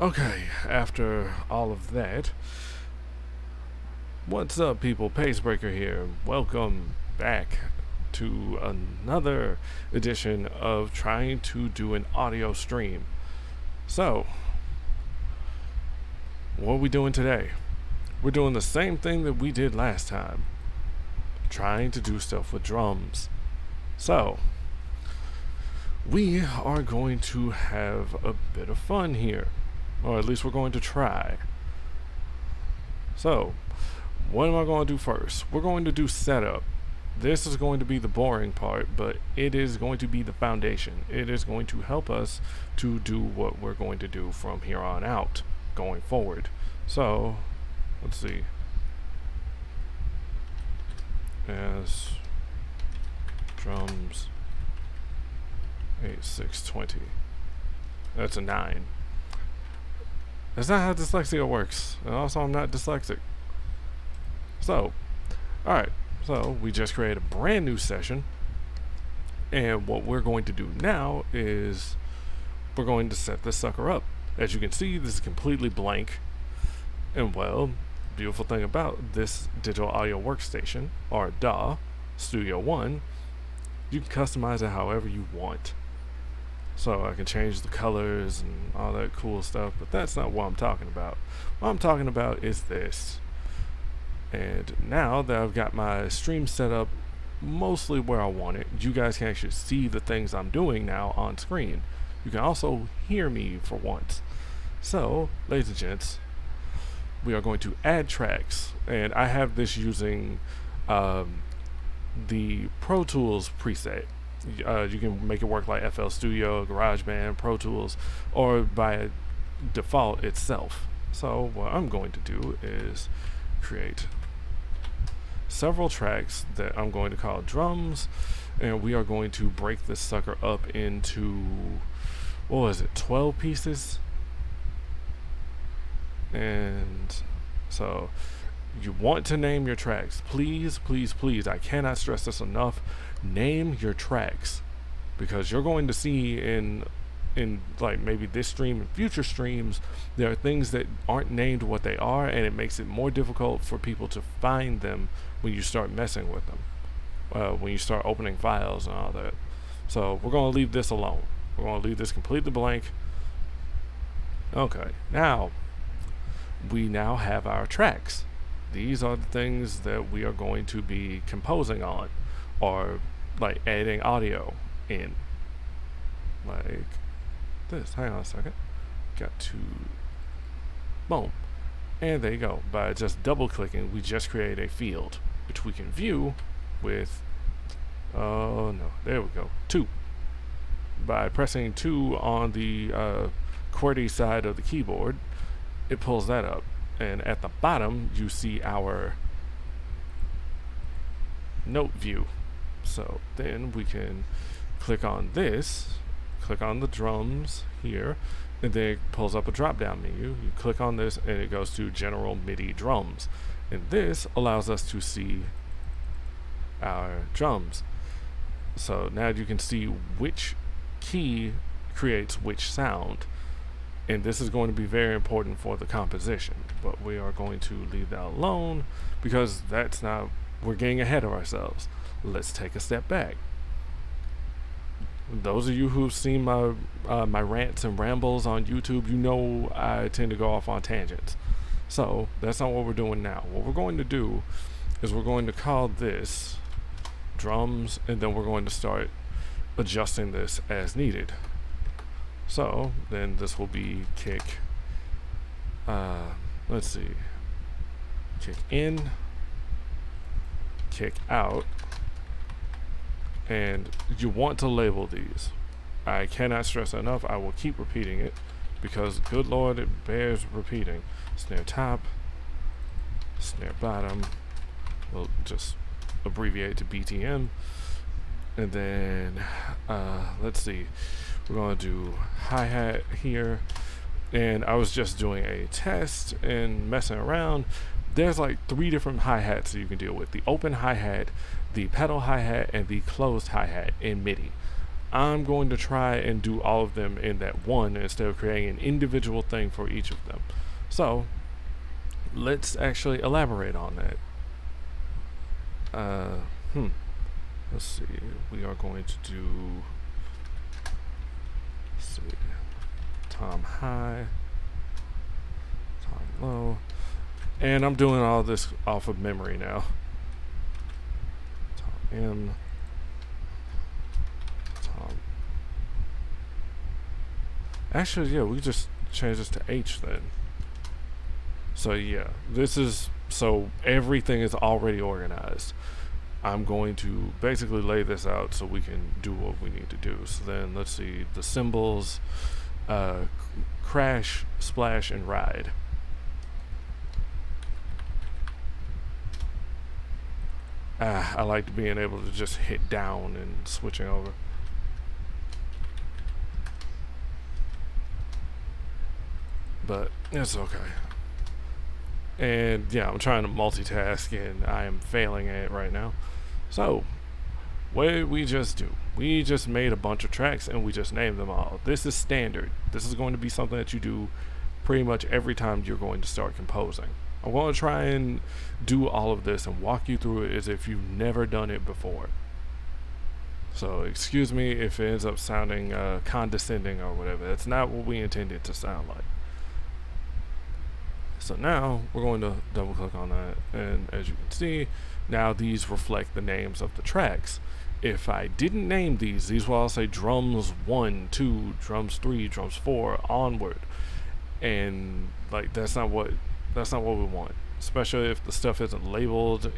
Okay, after all of that, what's up, people? PaceBreaker here. Welcome back to another edition of trying to do an audio stream. So, what are we doing today? We're doing the same thing that we did last time, trying to do stuff with drums. So, we are going to have a bit of fun here, or at least we're going to try. So, what am I going to do first? We're going to do setup. This is going to be the boring part, but it is going to be the foundation. It is going to help us to do what we're going to do from here on out, going forward. So, let's see. As drums 8620. That's a 9. That's not how dyslexia works. And also, I'm not dyslexic. So, alright. So, we just created a brand new session. And what we're going to do now is we're going to set this sucker up. As you can see, this is completely blank. And well, beautiful thing about this digital audio workstation, or DAW, Studio One, you can customize it however you want. So I can change the colors and all that cool stuff, but that's not what I'm talking about. What I'm talking about is this. And now that I've got my stream set up mostly where I want it, you guys can actually see the things I'm doing now on screen. You can also hear me for once. So, ladies and gents, we are going to add tracks, and I have this using the Pro Tools preset. You can make it work like FL Studio, GarageBand, Pro Tools, or by default itself. So what I'm going to do is create several tracks that I'm going to call drums, and we are going to break this sucker up into, what was it, 12 pieces? And so you want to name your tracks. Please, please, please, I cannot stress this enough. Name your tracks, because you're going to see in like maybe this stream and future streams, there are things that aren't named what they are, and it makes it more difficult for people to find them when you start messing with them, when you start opening files and all that. So we're going to leave this alone. We're going to leave this completely blank. Okay, now we now have our tracks. These are the things that we are going to be composing on, or like adding audio in, like this. Hang on a second. Got to, boom, and there you go. By just double clicking, we just create a field which we can view with, oh no, there we go, 2. By pressing 2 on the QWERTY side of the keyboard, it pulls that up, and at the bottom you see our note view. So then we can click on this, click on the drums here, and then it pulls up a drop down menu. You click on this and it goes to general MIDI drums, and this allows us to see our drums. So now you can see which key creates which sound, and this is going to be very important for the composition, but we are going to leave that alone because that's not, we're getting ahead of ourselves. Let's take a step back. Those of you who've seen my my rants and rambles on YouTube, you know I tend to go off on tangents. So that's not what we're doing now. What we're going to do is we're going to call this drums, and then we're going to start adjusting this as needed. So then this will be kick, let's see, kick in, kick out, and you want to label these. I cannot stress enough, I will keep repeating it because good lord, it bears repeating. Snare top, snare bottom, we'll just abbreviate to BTM, and then let's see, we're going to do hi-hat here, and I was just doing a test and messing around. There's like 3 different hi-hats that you can deal with: the open hi-hat, the pedal hi-hat, and the closed hi-hat in MIDI. I'm going to try and do all of them in that one instead of creating an individual thing for each of them. So let's actually elaborate on that. Let's see. We are going to do, let's see, tom high, tom low, and I'm doing all this off of memory now. Tom M, tom. Actually, yeah, we just change this to H then. So yeah, this is, so everything is already organized. I'm going to basically lay this out so we can do what we need to do. So then let's see, the symbols, crash, splash, and ride. I like being able to just hit down and switching over. But it's okay. And yeah, I'm trying to multitask and I am failing at it right now. So, what did we just do? We just made a bunch of tracks and we just named them all. This is standard. This is going to be something that you do pretty much every time you're going to start composing. I'm going to try and do all of this and walk you through it as if you've never done it before. So, excuse me if it ends up sounding condescending or whatever. That's not what we intended to sound like. So now we're going to double click on that, and as you can see, now these reflect the names of the tracks. If I didn't name these will all say drums 1, 2, drums 3, drums 4, onward. And like that's not what we want. Especially if the stuff isn't labeled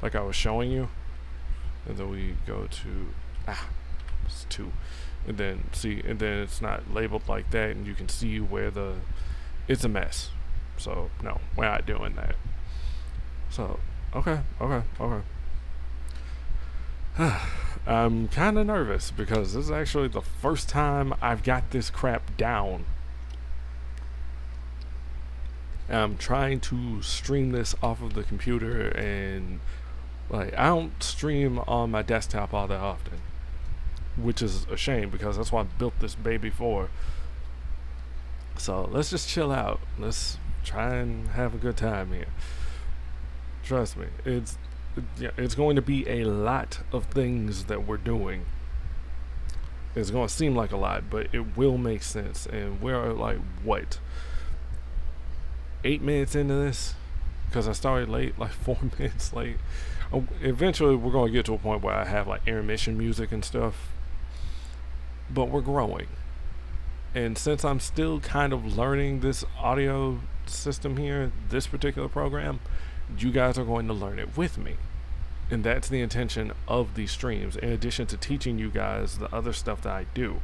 like I was showing you. And then we go to it's 2. And then see, and then it's not labeled like that, and you can see where it's a mess. So no, we're not doing that. So okay. I'm kind of nervous because this is actually the first time I've got this crap down. I'm trying to stream this off of the computer, and like I don't stream on my desktop all that often, which is a shame because that's what I built this baby for. So let's just chill out. Let's try and have a good time here. Trust me, it's going to be a lot of things that we're doing. It's going to seem like a lot, but it will make sense. And we're like, what, 8 minutes into this? Because I started late, like 4 minutes late. Eventually, we're going to get to a point where I have like intermission music and stuff. But we're growing. And since I'm still kind of learning this audio system here, this particular program, you guys are going to learn it with me. And that's the intention of these streams, in addition to teaching you guys the other stuff that I do.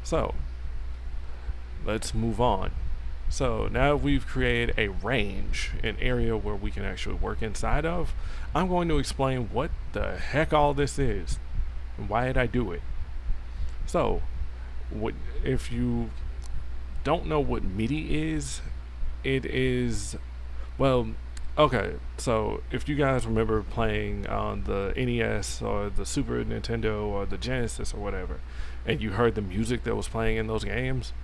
So, let's move on. So now we've created a range, an area where we can actually work inside of. I'm going to explain what the heck all this is and why did I do it. So, if you don't know what Midi is, it is, well, okay, so if you guys remember playing on the NES or the Super Nintendo or the Genesis or whatever, and you heard the music that was playing in those games,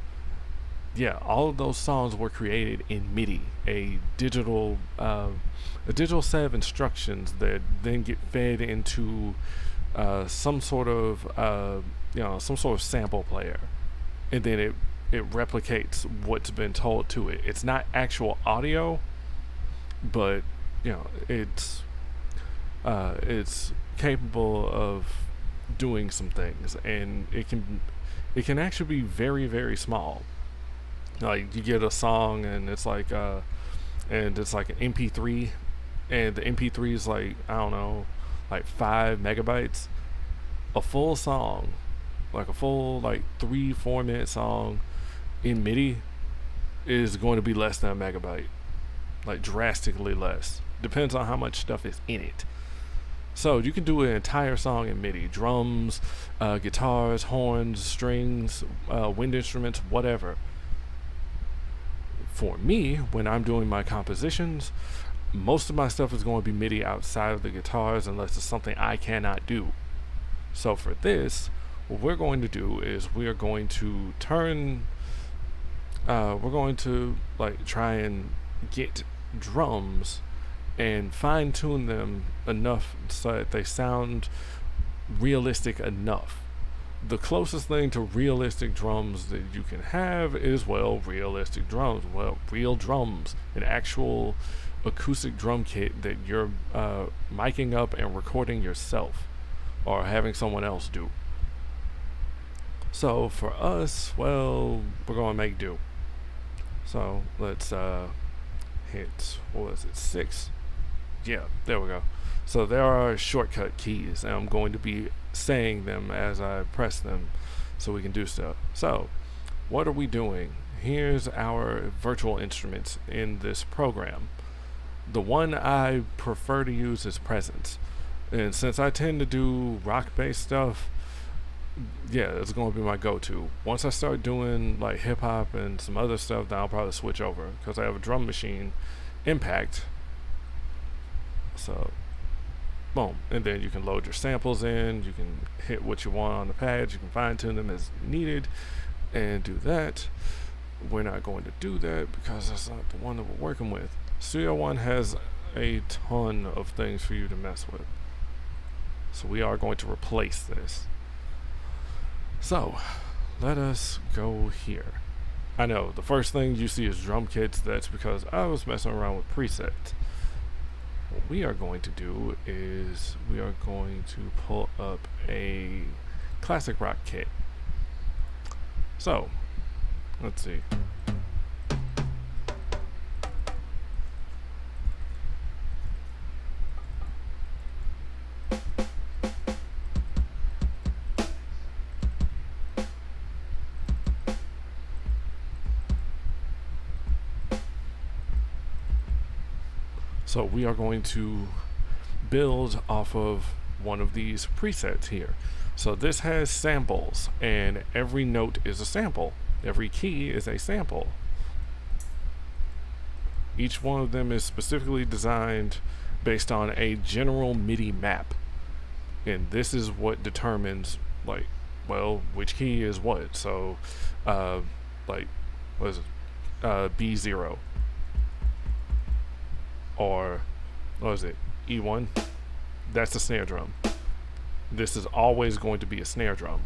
yeah, all of those songs were created in Midi, a digital set of instructions that then get fed into some sort of sample player, and then it replicates what's been told to it. It's not actual audio, but it's capable of doing some things, and it can actually be very, very small. Like you get a song and it's like an MP3, and the MP3 is like, I don't know, like 5 megabytes. A full song, like a full 3-4 minute song in Midi is going to be less than a megabyte, like drastically less. Depends on how much stuff is in it. So you can do an entire song in Midi: drums, guitars, horns, strings, wind instruments, whatever. For me, when I'm doing my compositions, most of my stuff is going to be Midi outside of the guitars unless it's something I cannot do. So for this, what we're going to do is we are going to we're going to like try and get drums and fine tune them enough so that they sound realistic enough. The closest thing to realistic drums that you can have is, well, realistic drums. Well, real drums, an actual acoustic drum kit that you're miking up and recording yourself or having someone else do. So for us, well, we're going to make do. So let's hit, what was it, 6? Yeah, there we go. So there are shortcut keys, and I'm going to be saying them as I press them so we can do stuff. So what are we doing? Here's our virtual instruments in this program. The one I prefer to use is Presence, and since I tend to do rock-based stuff, yeah, it's going to be my go-to. Once I start doing like hip-hop and some other stuff, then I'll probably switch over, because I have a drum machine, Impact. So boom, and then you can load your samples in, you can hit what you want on the pads, you can fine-tune them as needed and do that. We're not going to do that because that's not the one that we're working with. Studio One has a ton of things for you to mess with, so we are going to replace this. So let us go here. I know the first thing you see is drum kits. That's because I was messing around with presets. What we are going to do is we are going to pull up a classic rock kit. So let's see. So we are going to build off of one of these presets here. So this has samples, and every note is a sample. Every key is a sample. Each one of them is specifically designed based on a general Midi map. And this is what determines, like, well, which key is what. So, like, what is it? B0. Or, what is it? E1? That's a snare drum. This is always going to be a snare drum.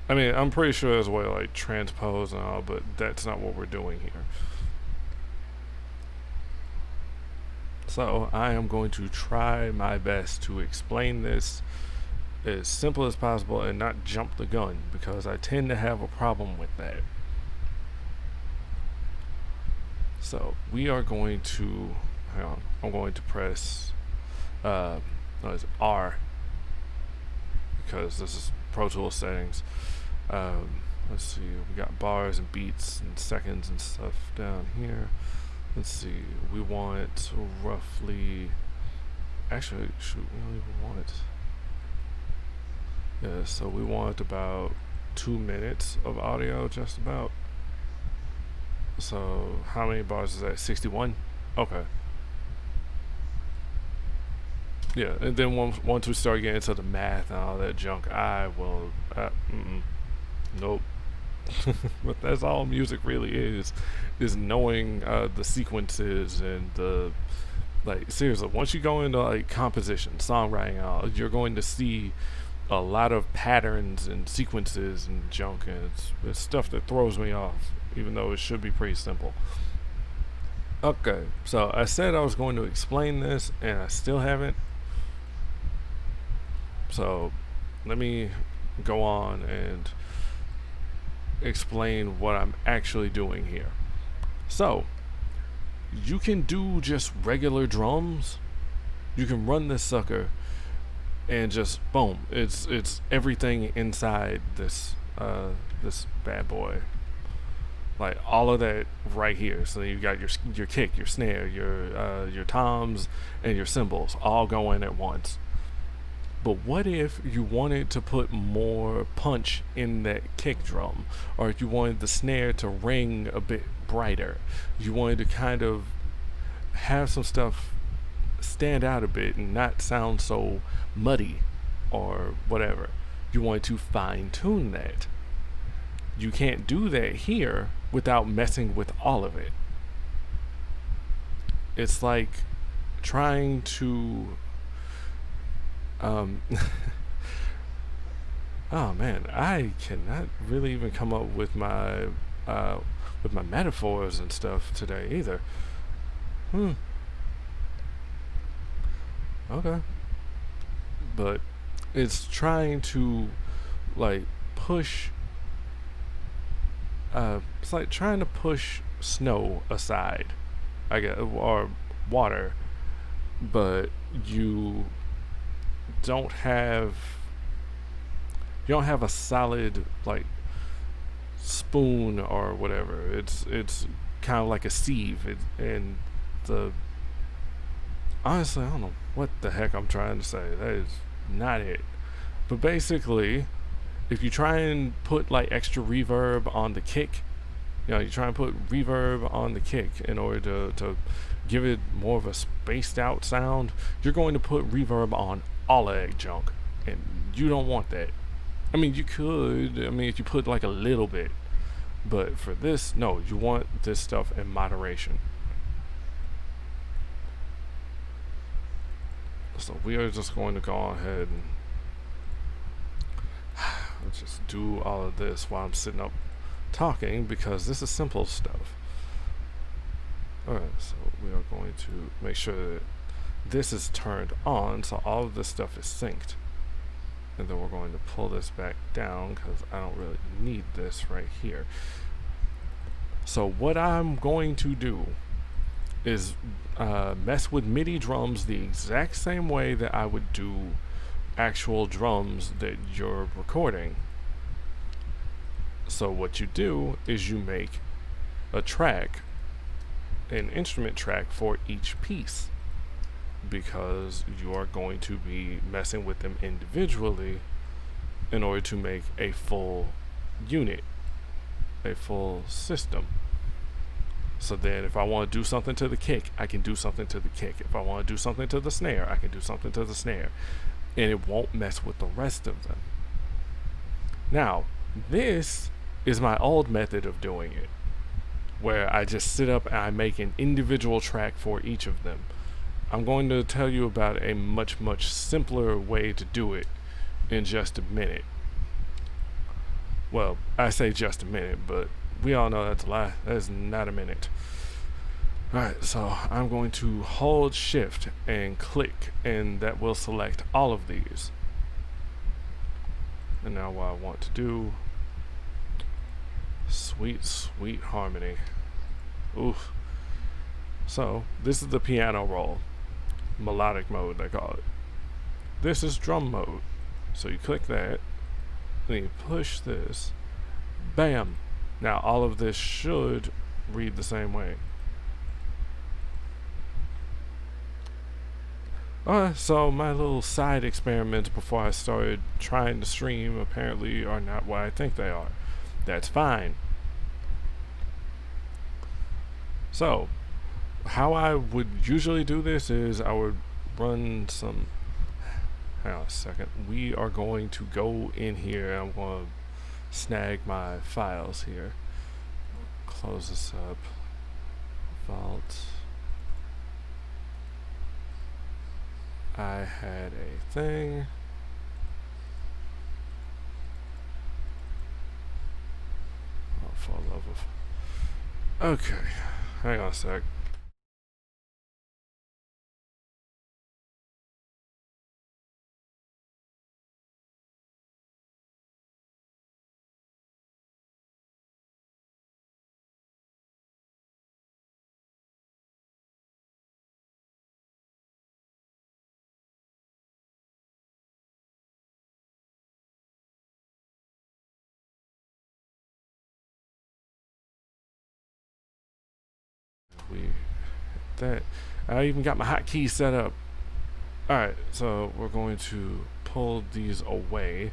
I mean, I'm pretty sure there's a way to like transpose and all, but that's not what we're doing here. So I am going to try my best to explain this as simple as possible and not jump the gun, because I tend to have a problem with that. So we are going to, hang on, I'm going to press R, because this is Pro Tools settings. Let's see, we got bars and beats and seconds and stuff down here. Let's see, we want roughly, actually, shoot, we don't even want it. Yeah, so we want about 2 minutes of audio, just about. So how many bars is that? 61? Okay. Yeah, and then once we start getting into the math and all that junk, I will, nope. But that's all music really is knowing the sequences and the, like, seriously, once you go into like composition, songwriting, all, you're going to see a lot of patterns and sequences and junk, and it's stuff that throws me off, even though it should be pretty simple. Okay, so I said I was going to explain this, and I still haven't. So let me go on and explain what I'm actually doing here. So you can do just regular drums. You can run this sucker and just boom, it's everything inside this this bad boy. Like all of that right here. So you got your kick, your snare, your toms, and your cymbals all going at once. But what if you wanted to put more punch in that kick drum, or if you wanted the snare to ring a bit brighter, you wanted to kind of have some stuff stand out a bit and not sound so muddy? or whatever. You want to fine tune that. You can't do that here without messing with all of it. It's like trying to oh man, I cannot really even come up with my metaphors and stuff today either. Okay. But it's trying to like push it's like trying to push snow aside, I guess, or water, but you don't have a solid like spoon or whatever. It's kind of like a sieve, and the honestly I don't know what the heck I'm trying to say. That is not it. But basically, if you try and put like extra reverb on the kick, you try and put reverb on the kick in order to give it more of a spaced out sound, you're going to put reverb on all of that junk, and you don't want that. I mean, you could, if you put like a little bit, but for this, no, you want this stuff in moderation. So we are just going to go ahead and just do all of this while I'm sitting up talking, because this is simple stuff. Alright, so we are going to make sure that this is turned on, so all of this stuff is synced. And then we're going to pull this back down because I don't really need this right here. So what I'm going to do is mess with MIDI drums the exact same way that I would do actual drums that you're recording. So what you do is you make a track, an instrument track for each piece, because you are going to be messing with them individually in order to make a full unit, a full system. So then if I want to do something to the kick, I can do something to the kick. If I want to do something to the snare, I can do something to the snare, and it won't mess with the rest of them. Now, this is my old method of doing it, where I just sit up and I make an individual track for each of them. I'm going to tell you about a much, much simpler way to do it in just a minute. Well, I say just a minute, but we all know that's a lie. That is not a minute. Alright, so I'm going to hold shift and click, and that will select all of these. And now what I want to do, sweet, sweet harmony. Oof. So this is the piano roll, melodic mode they call it. This is drum mode. So you click that, then you push this, bam. Now all of this should read the same way. So my little side experiments before I started trying to stream apparently are not what I think they are. That's fine. So how I would usually do this is I would run some, hang on a second, we are going to go in here. I'm going to snag my files here, close this up, vault. I had a thing. Oh, for the love of. Okay, hang on a sec. We hit that. I even got my hotkeys set up. Alright, so we're going to pull these away.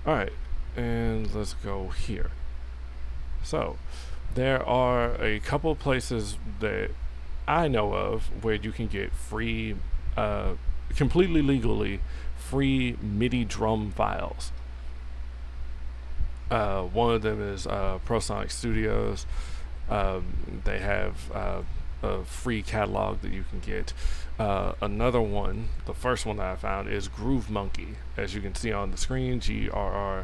Alright, and let's go here. So there are a couple places that I know of where you can get free, completely legally free MIDI drum files. One of them is Prosonic Studios. They have a free catalog that you can get. Another one, the first one that I found, is Groov Monkey. As you can see on the screen, GROOVEMONKEE.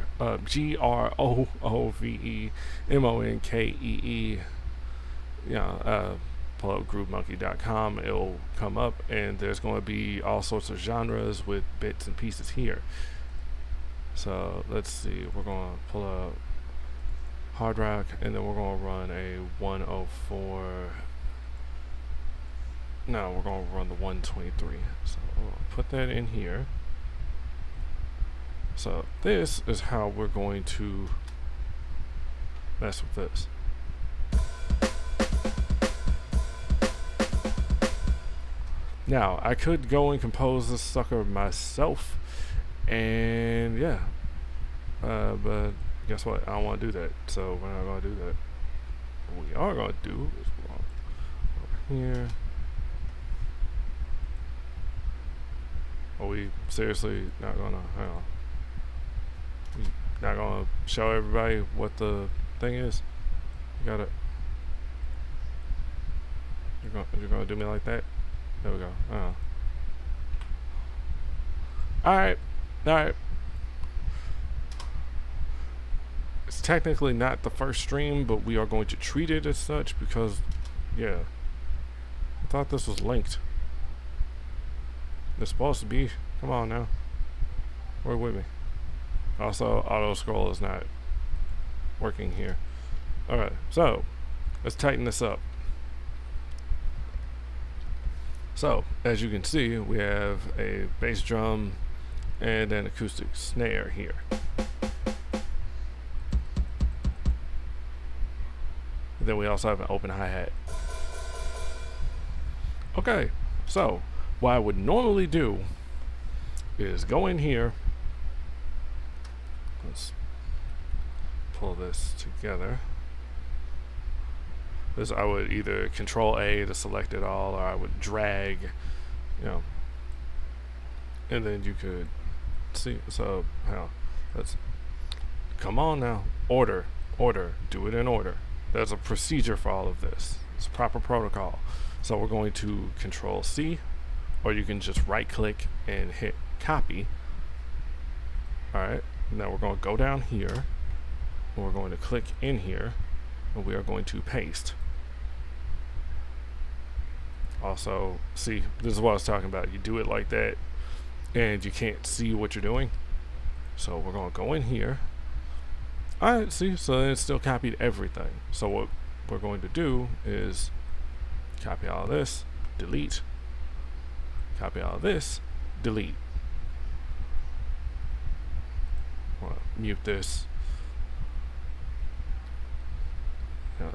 Pull up groovmonkey.com, it'll come up, and there's going to be all sorts of genres with bits and pieces here. So let's see, we're going to pull up hard rock, and then we're going to run a 104. No, we're going to run the 123. So we'll put that in here. So this is how we're going to mess with this. Now, I could go and compose this sucker myself, and yeah, but guess what? I don't want to do that, so we're not going to do that. What we are going to do is we're going over here. Are we seriously not going to, hang on. We not going to show everybody what the thing is? You got it. You're going to do me like that? There we go. Alright. It's technically not the first stream, but we are going to treat it as such because, yeah. I thought this was linked. It's supposed to be. Come on now. Work with me. Also, auto scroll is not working here. Alright, so let's tighten this up. So, as you can see, we have a bass drum and an acoustic snare here. And then we also have an open hi-hat. Okay, so what I would normally do is go in here. Let's pull this together. This, I would either Control A to select it all, or I would drag, and then you could see. So, let's come on now. Order, do it in order. There's a procedure for all of this. It's proper protocol. So we're going to Control C, or you can just right click and hit copy. Alright, now we're going to go down here, and we're going to click in here, and we are going to paste. Also, see, this is what I was talking about. You do it like that, and you can't see what you're doing. So we're going to go in here. Alright, see, so it's still copied everything. So what we're going to do is copy all this, delete. Copy all this, delete. Well, mute this.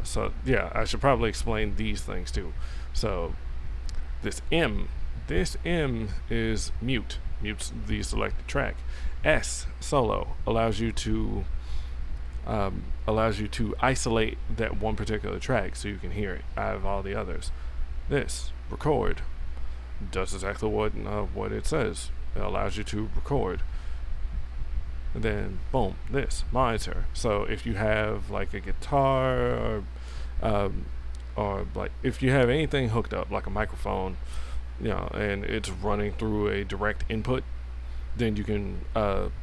So yeah, I should probably explain these things too. So this M is mute, mutes the selected track. S, solo, allows you to isolate that one particular track so you can hear it out of all the others. This, record, does exactly what it says. It allows you to record. And then boom, this, monitor. So if you have like a guitar or like if you have anything hooked up like a microphone, and it's running through a direct input, then you can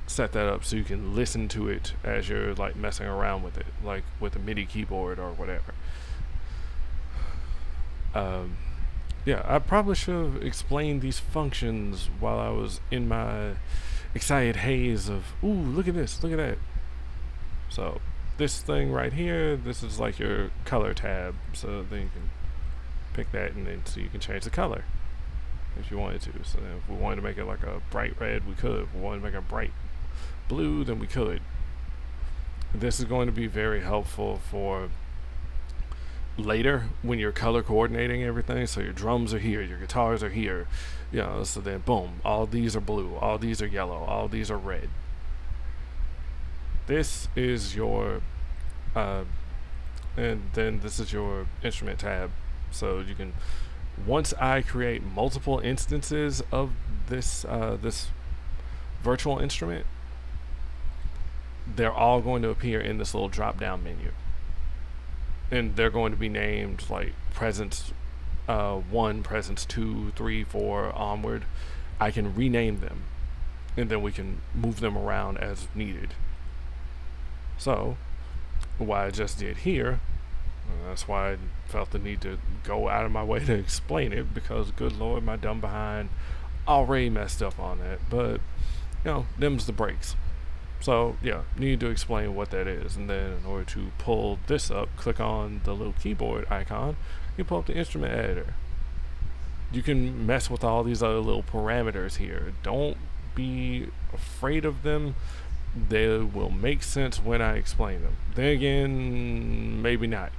set that up so you can listen to it as you're like messing around with it, like with a MIDI keyboard or whatever. Yeah, I probably should have explained these functions while I was in my excited haze of, ooh, look at this, look at that. So this thing right here, this is like your color tab, so then you can pick that, and then so you can change the color if you wanted to. So then if we wanted to make it like a bright red, we could. If we wanted to make it a bright blue, then we could. This is going to be very helpful for later when you're color coordinating everything. So your drums are here, your guitars are here, so then boom, all these are blue, all these are yellow, all these are red. This is your and then this is your instrument tab. So you can, once I create multiple instances of this virtual instrument, they're all going to appear in this little drop down menu, and they're going to be named like presence 1, presence 2, 3, 4 onward. I can rename them, and then we can move them around as needed. So what I just did here, that's why I felt the need to go out of my way to explain it, because good lord, my dumb behind already messed up on that. But you know, them's the breaks. So yeah, need to explain what that is, and then in order to pull this up, click on the little keyboard icon, you pull up the instrument editor. You can mess with all these other little parameters here. Don't be afraid of them. They will make sense when I explain them. Then again, maybe not.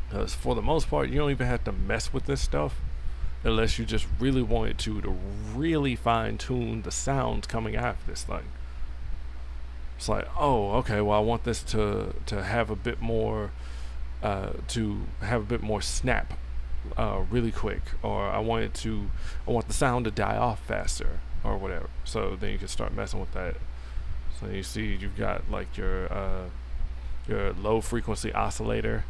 Because for the most part, you don't even have to mess with this stuff unless you just really wanted to really fine-tune the sounds coming out of this thing. It's like, oh, okay, well, I want this to have a bit more snap really quick, or I want the sound to die off faster, or whatever. So then you can start messing with that. So you see you've got like your low frequency oscillator.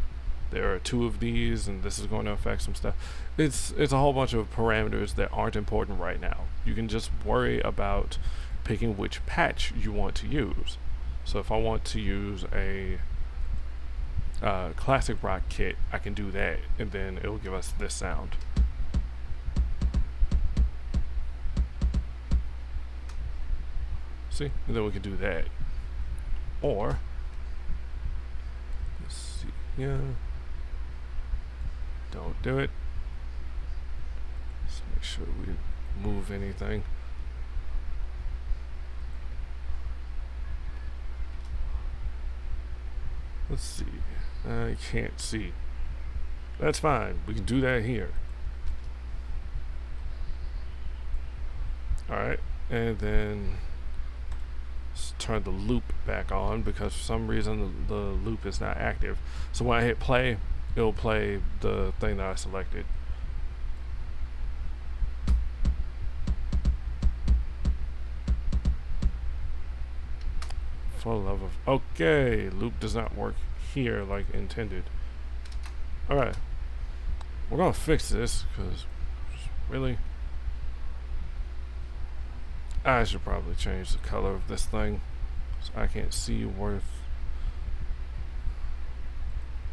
There are 2 of these, and this is going to affect some stuff. It's a whole bunch of parameters that aren't important right now. You can just worry about picking which patch you want to use. So if I want to use a classic rock kit, I can do that, and then it'll give us this sound. See? And then we can do that. Or, let's see, yeah. Don't do it. Let's make sure we move anything. Let's see. I can't see. That's fine. We can do that here. Alright. And then let's turn the loop back on, because for some reason the loop is not active. So when I hit play, it'll play the thing that I selected. For the love of... Okay, loop does not work here like intended. Alright. We're gonna fix this, because really, I should probably change the color of this thing so I can't see worth...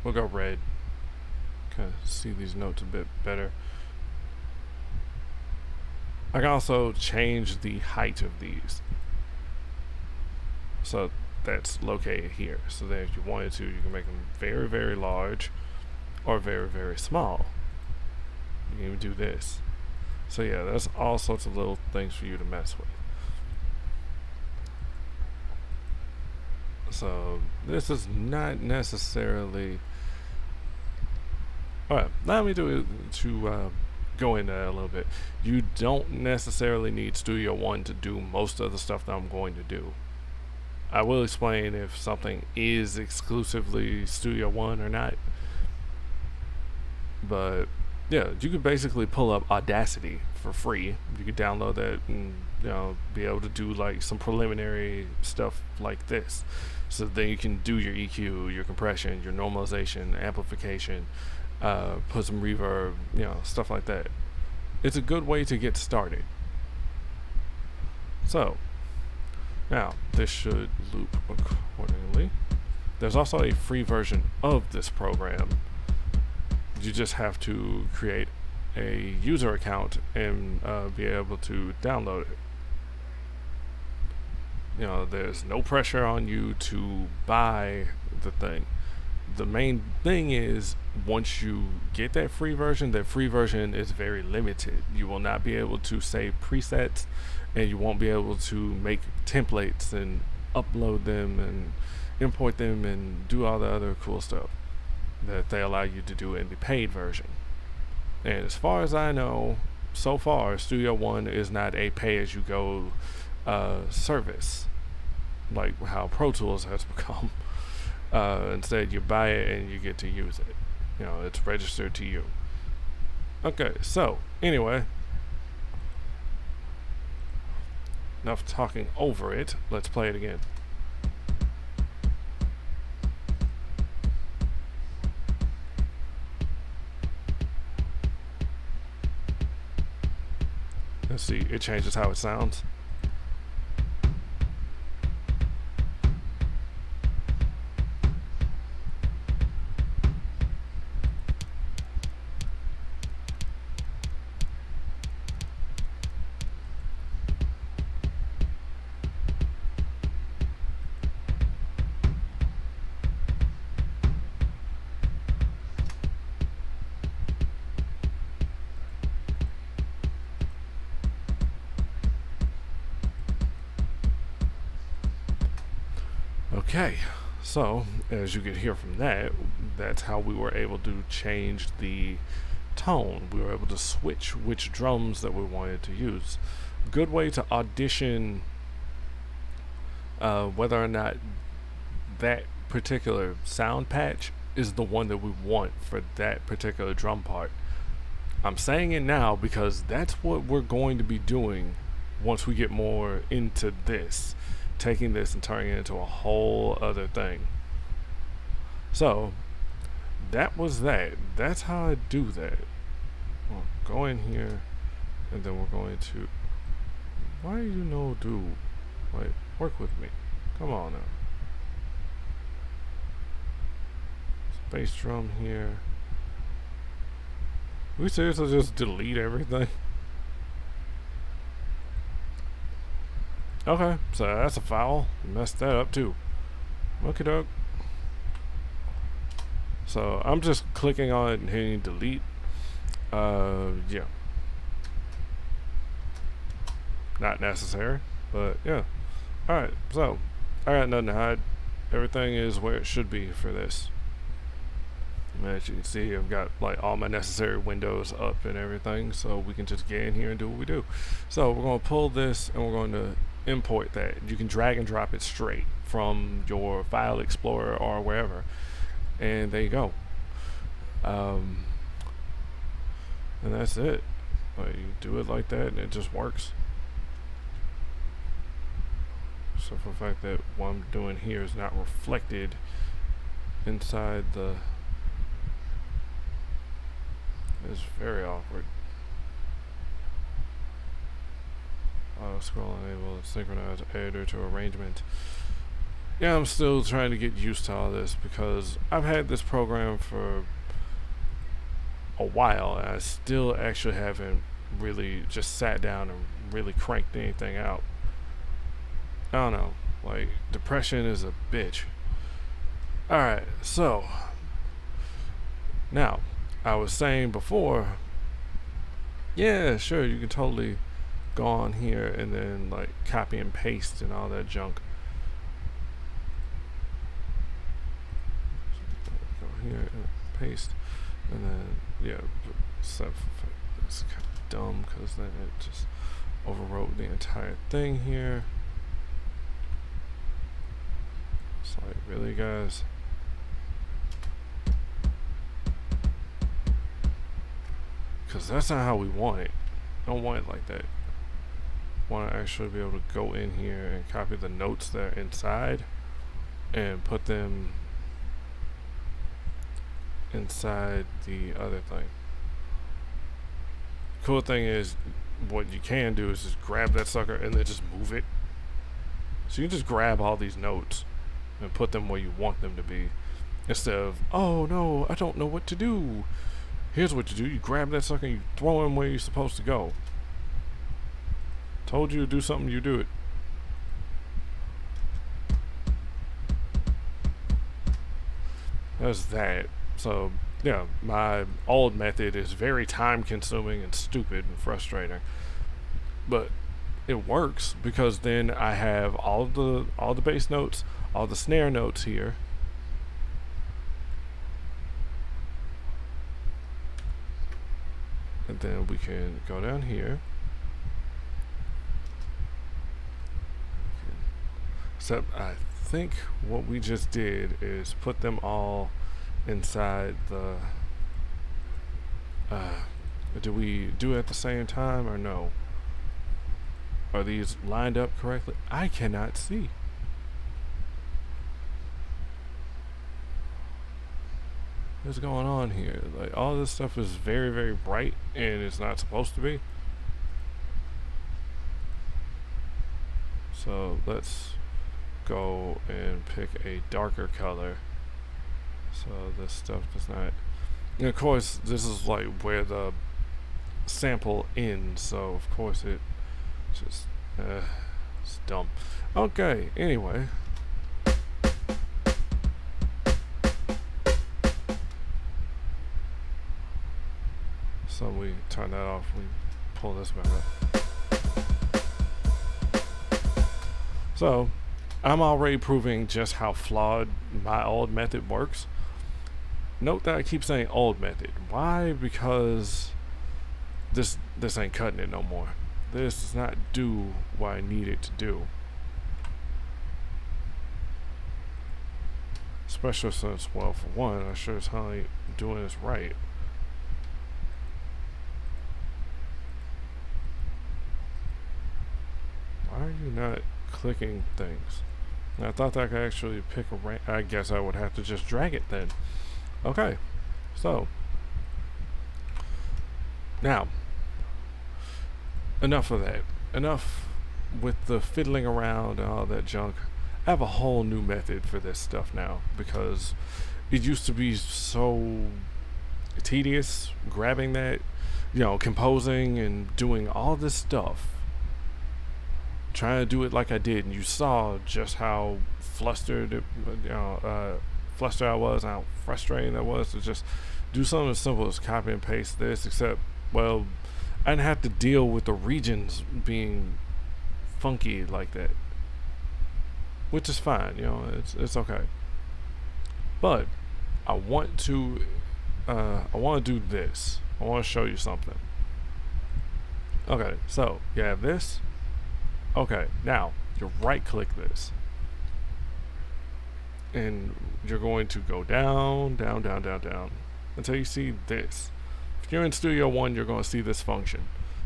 We'll go red. Kind of see these notes a bit better. I can also change the height of these. So that's located here. So that if you wanted to, you can make them very, very large or very, very small. You can even do this. So yeah, that's all sorts of little things for you to mess with. So this is not necessarily... Alright, allow me to go into that a little bit. You don't necessarily need Studio One to do most of the stuff that I'm going to do. I will explain if something is exclusively Studio One or not. But yeah, you could basically pull up Audacity for free. You could download that and, you know, be able to do like some preliminary stuff like this. So then you can do your EQ, your compression, your normalization, amplification, put some reverb, you know, stuff like that. It's a good way to get started. So now this should loop accordingly. There's also a free version of this program. You just have to create a user account and be able to download it. You know, there's no pressure on you to buy the thing. The main thing is, once you get that free version is very limited. You will not be able to save presets, and you won't be able to make templates and upload them and import them and do all the other cool stuff that they allow you to do in the paid version. And as far as I know, so far, Studio One is not a pay-as-you-go service like how Pro Tools has become. Instead, you buy it and you get to use it. You know, it's registered to you. Okay, so anyway, enough talking over it. Let's play it again. Let's see, it changes how it sounds. Okay, so as you can hear from that, that's how we were able to change the tone. We were able to switch which drums that we wanted to use. Good way to audition whether or not that particular sound patch is the one that we want for that particular drum part. I'm saying it now because that's what we're going to be doing once we get more into this, taking this and turning it into a whole other thing. So that was that. That's how I do that. We'll go in here and then we're going to, why you no do? Like, work with me. Come on now. Bass drum here. We seriously just delete everything? Okay, so that's a foul. Messed that up too. Look it up. So I'm just clicking on it and hitting delete. Yeah. Not necessary, but yeah. Alright, so I got nothing to hide. Everything is where it should be for this. As you can see, I've got like all my necessary windows up and everything, so we can just get in here and do what we do. So we're going to pull this and we're going to import that. You can drag and drop it straight from your file explorer or wherever, and there you go. And that's it. Like, you do it like that and it just works. So for the fact that what I'm doing here is not reflected inside the, it's very awkward. Auto scroll enable, synchronize editor to arrangement. Yeah, I'm still trying to get used to all this because I've had this program for a while and I still actually haven't really just sat down and really cranked anything out. I don't know, like, depression is a bitch. Alright, so now I was saying before, yeah, sure, you can totally go on here and then like copy and paste and all that junk. Go here and paste, and then yeah, it's kind of dumb because then it just overwrote the entire thing here. It's like, really, guys? Because that's not how we want it. I don't want it like that. I want to actually be able to go in here and copy the notes that are inside and put them inside the other thing. Cool thing is, what you can do is just grab that sucker and then just move it. So you can just grab all these notes and put them where you want them to be, instead of, oh no, I don't know what to do. Here's what you do: you grab that sucker and you throw him where you're supposed to go. Told you to do something, you do it. There's that. So yeah, my old method is very time consuming and stupid and frustrating, but it works because then I have all the bass notes, all the snare notes here, and then we can go down here. Except I think what we just did is put them all inside the, do we do it at the same time or no? Are these lined up correctly? I cannot see. What's going on here? Like, all this stuff is very, very bright, and it's not supposed to be. So let's go and pick a darker color. So this stuff does not. And of course, this is like where the sample ends. So of course it just it's dumb. Okay. Anyway. So we turn that off. We pull this back up. So I'm already proving just how flawed my old method works. Note that I keep saying old method. Why? Because this ain't cutting it no more. This does not do what I need it to do. Especially since, well, for one, I sure as hell ain't doing this right. Why are you not clicking things? I thought that I could actually pick a I guess I would have to just drag it then. Okay, so now enough of that. Enough with the fiddling around and all that junk. I have a whole new method for this stuff now because it used to be so tedious grabbing that, you know, composing and doing all this stuff, trying to do it like I did, and you saw just how flustered flustered I was, and how frustrating that was to just do something as simple as copy and paste this, except, well, I didn't have to deal with the regions being funky like that, which is fine, you know, it's okay. But I want to do this. I want to show you something. Okay, so you have this. Okay, now you right click this, and you're going to go down, down, down, down, down until you see this. If you're in Studio One, you're going to see this function.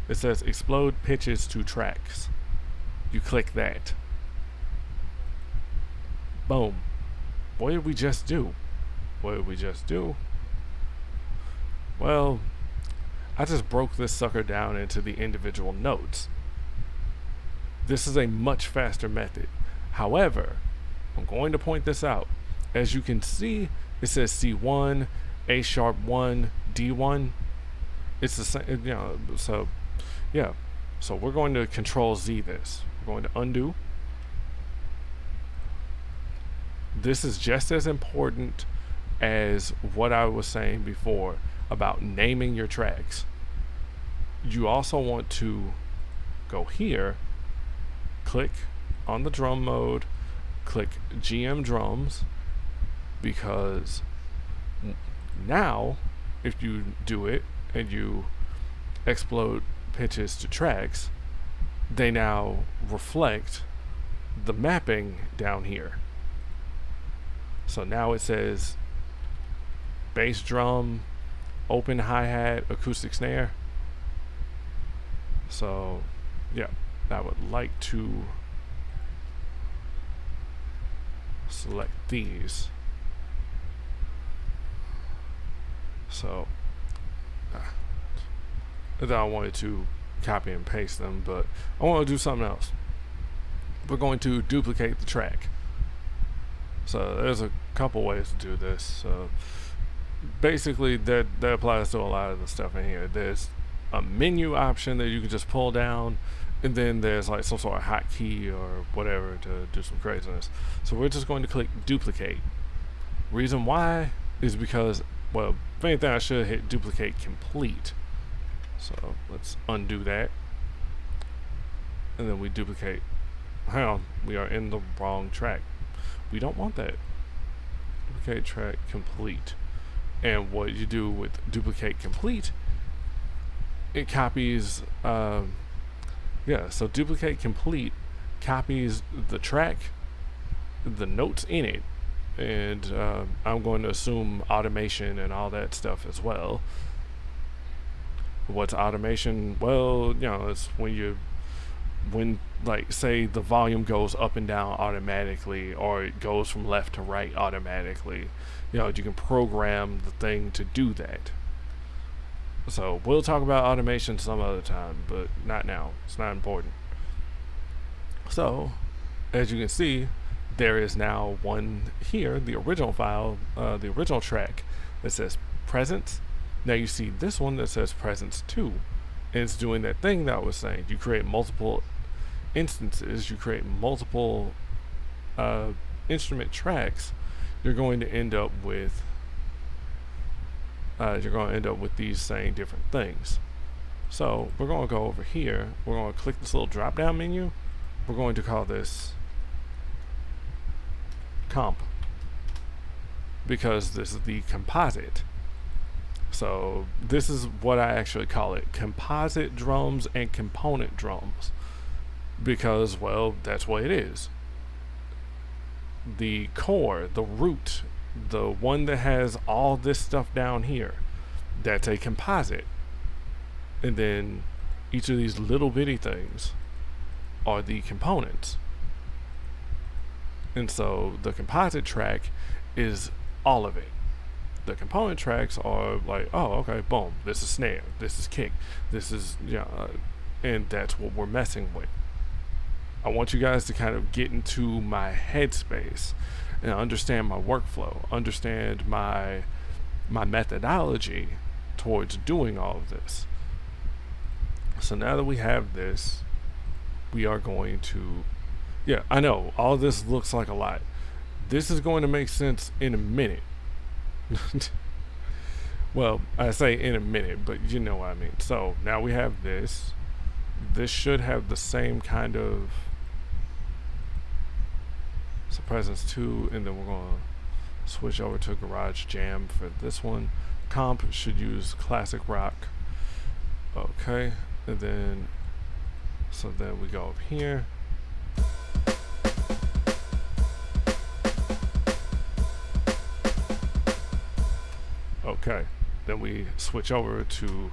It says explode pitches to tracks. You click that. Boom. What did we just do? What did we just do? Well, I just broke this sucker down into the individual notes. This is a much faster method. However, I'm going to point this out. As you can see, it says C1, A sharp 1, D1. It's the same, you know, so yeah. So we're going to Control Z this. We're going to undo. This is just as important as what I was saying before about naming your tracks. You also want to go here, click on the drum mode, click GM drums, because now if you do it and you explode pitches to tracks, they now reflect the mapping down here. So now it says bass drum, open hi-hat, acoustic snare. So yeah, I would like to select these. So then I wanted to copy and paste them, but I want to do something else. We're going to duplicate the track. So there's a couple ways to do this. So basically that applies to a lot of the stuff in here. There's a menu option that you can just pull down, and then there's like some sort of hotkey or whatever to do some craziness. So we're just going to click duplicate. Reason why is because, well, if anything, I should hit duplicate complete. So let's undo that, and then we duplicate. Hang on, we are in the wrong track. We don't want that. Duplicate track complete. And what you do with duplicate complete, it copies, so duplicate complete copies the track, the notes in it, and I'm going to assume automation and all that stuff as well. What's automation? Well, you know, it's when you when, like, say the volume goes up and down automatically, or it goes from left to right automatically. You can program the thing to do that. So we'll talk about automation some other time, but not now. It's not important. So, as you can see, there is now one here, the original file, the original track that says presence. Now you see this one that says presence 2. And it's doing that thing that I was saying. You create multiple instances, you create multiple instrument tracks, you're going to end up with these saying different things. So we're going to go over here, we're going to click this little drop down menu, we're going to call this comp, because this is the composite. So this is what I actually call it, composite drums and component drums, because, well, that's what it is. The core, the root, the one that has all this stuff down here, that's a composite. And then each of these little bitty things are the components. And so the composite track is all of it. The component tracks are like, oh, okay, boom, this is snare, this is kick, this is, and that's what we're messing with. I want you guys to kind of get into my headspace and understand my workflow, understand my methodology towards doing all of this. So now that we have this, we are going to, I know, all of this looks like a lot. This is going to make sense in a minute. Well, I say in a minute, but you know what I mean. So now we have this. This should have the same kind of, so presence 2, and then we're going to switch over to Garage Jam for this one. Comp should use classic rock. Okay, and then, so then we go up here. Okay, then we switch over to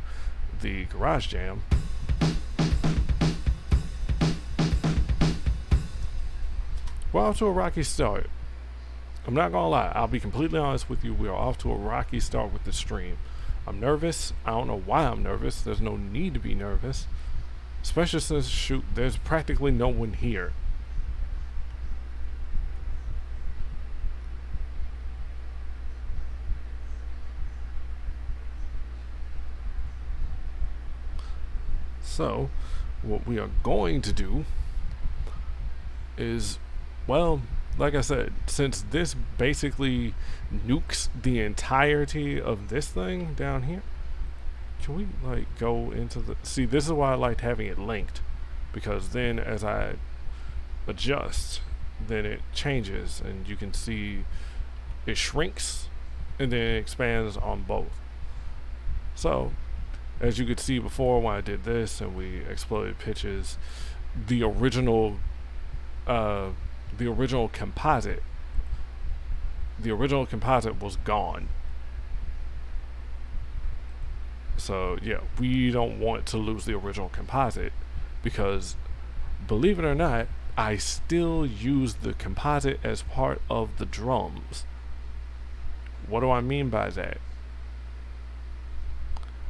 the Garage Jam. We're off to a rocky start. I'm not gonna lie, I'll be completely honest with you, we are off to a rocky start with the stream. I'm nervous. I don't know why I'm nervous. There's no need to be nervous, especially since, shoot, there's practically no one here. So what we are going to do is, well, like I said, since this basically nukes the entirety of this thing down here, can we like go into the, see, this is why I liked having it linked, because then as I adjust, then it changes and you can see it shrinks and then it expands on both. So as you could see before when I did this and we exploded pitches, the original composite was gone. So yeah, we don't want to lose the original composite, because believe it or not, I still use the composite as part of the drums. What do I mean by that?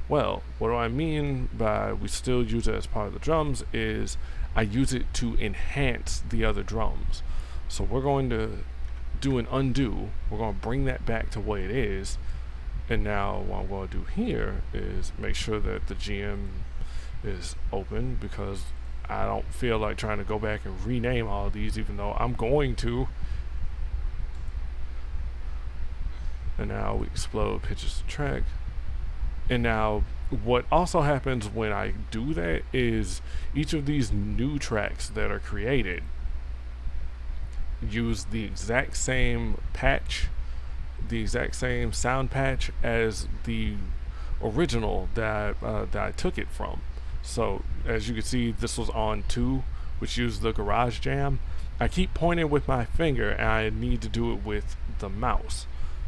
Well, what do I mean by we still use it as part of the drums is I use it to enhance the other drums. So we're going to do an undo. We're going to bring that back to what it is. And now what I'm going to do here is make sure that the GM is open, because I don't feel like trying to go back and rename all of these, even though I'm going to. And now we explode pitches to track. And now what also happens when I do that is each of these new tracks that are created use the exact same patch, the exact same sound patch as the original that I took it from. So as you can see, this was on 2, which used the Garage Jam. I keep pointing with my finger and I need to do it with the mouse,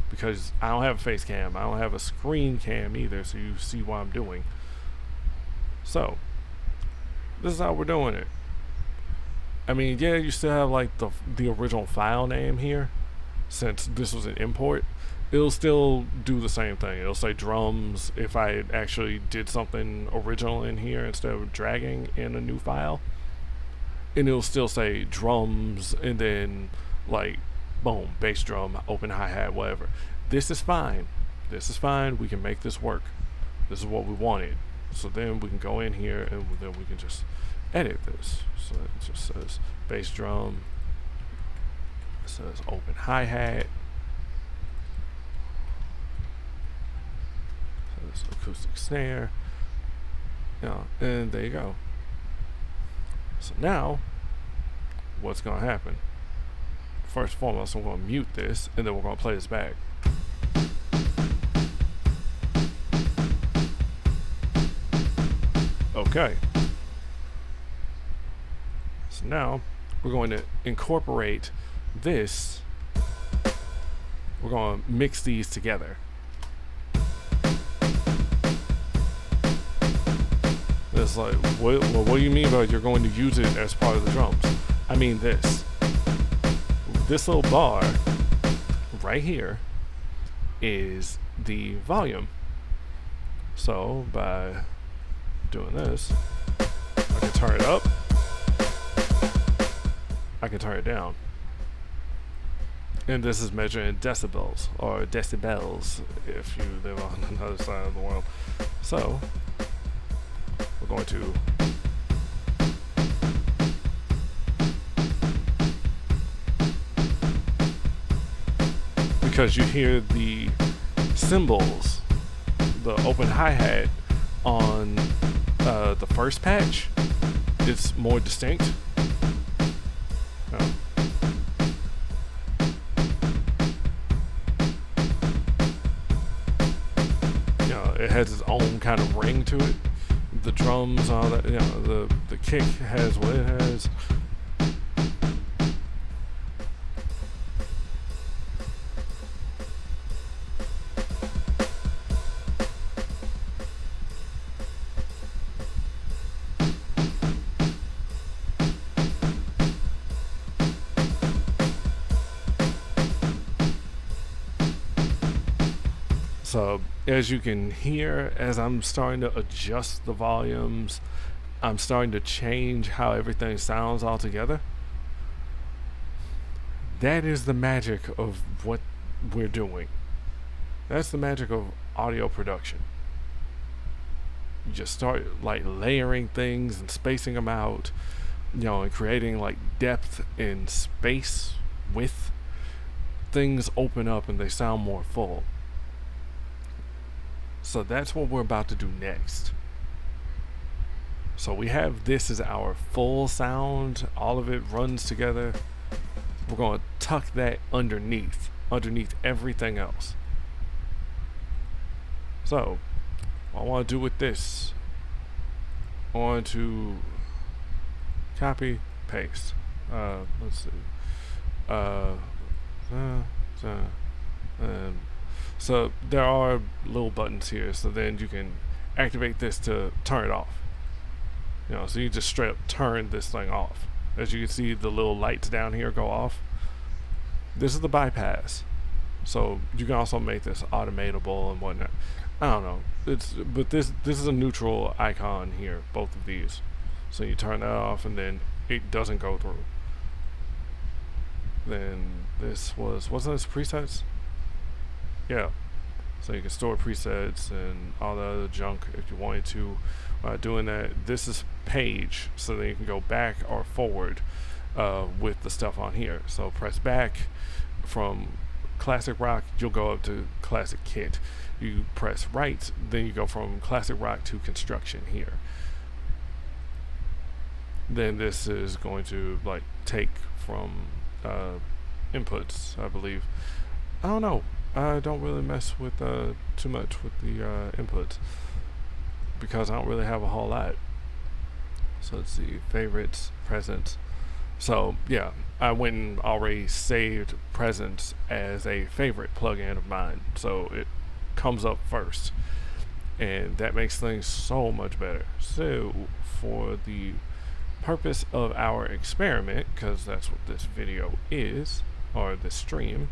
because I don't have a face cam, I don't have a screen cam either, so you see what I'm doing. So this is how we're doing it. I mean, yeah, you still have like the original file name here, since this was an import. It'll still do the same thing. It'll say drums if I actually did something original in here instead of dragging in a new file. And it'll still say drums and then like boom, bass drum, open hi-hat, whatever. This is fine. This is fine. We can make this work. This is what we wanted. So then we can go in here and then we can just edit this. So it just says bass drum. It says open hi-hat. This acoustic snare, and there you go. So now, what's going to happen? First and foremost, I'm going to mute this, and then we're going to play this back. Okay. So now, we're going to incorporate this. We're going to mix these together. It's like, what do you mean by you're going to use it as part of the drums? I mean this. This little bar right here is the volume. So by doing this, I can turn it up. I can turn it down. And this is measured in decibels, or decibels if you live on another side of the world. So we're going to because you hear the cymbals, the open hi-hat on the first patch, it's more distinct. It has its own kind of ring to it. The drums, all that, the kick has what it has. So as you can hear, as I'm starting to adjust the volumes, I'm starting to change how everything sounds altogether. That is the magic of what we're doing. That's the magic of audio production. You just start like layering things and spacing them out, and creating like depth and space with things open up and they sound more full. So that's what we're about to do next. So we have this as our full sound. All of it runs together. We're going to tuck that underneath everything else. So what I want to do with this, I want to copy, paste. Let's see. So there are little buttons here, so then you can activate this to turn it off. So you just straight up turn this thing off. As you can see, the little lights down here go off. This is the bypass. So you can also make this automatable and whatnot. I don't know. But this is a neutral icon here, both of these. So you turn that off and then it doesn't go through. Then this wasn't this presets? Yeah, so you can store presets and all the other junk if you wanted to. Doing that, this is page, so then you can go back or forward with the stuff on here. So press back from classic rock, you'll go up to classic kit. You press right, then you go from classic rock to construction here. Then this is going to like take from inputs, I believe. I don't know. I don't really mess with too much with the inputs because I don't really have a whole lot. So let's see, favorites, presents. So yeah, I went and already saved presents as a favorite plugin of mine, so it comes up first, and that makes things so much better. So for the purpose of our experiment, because that's what this video is, or this stream,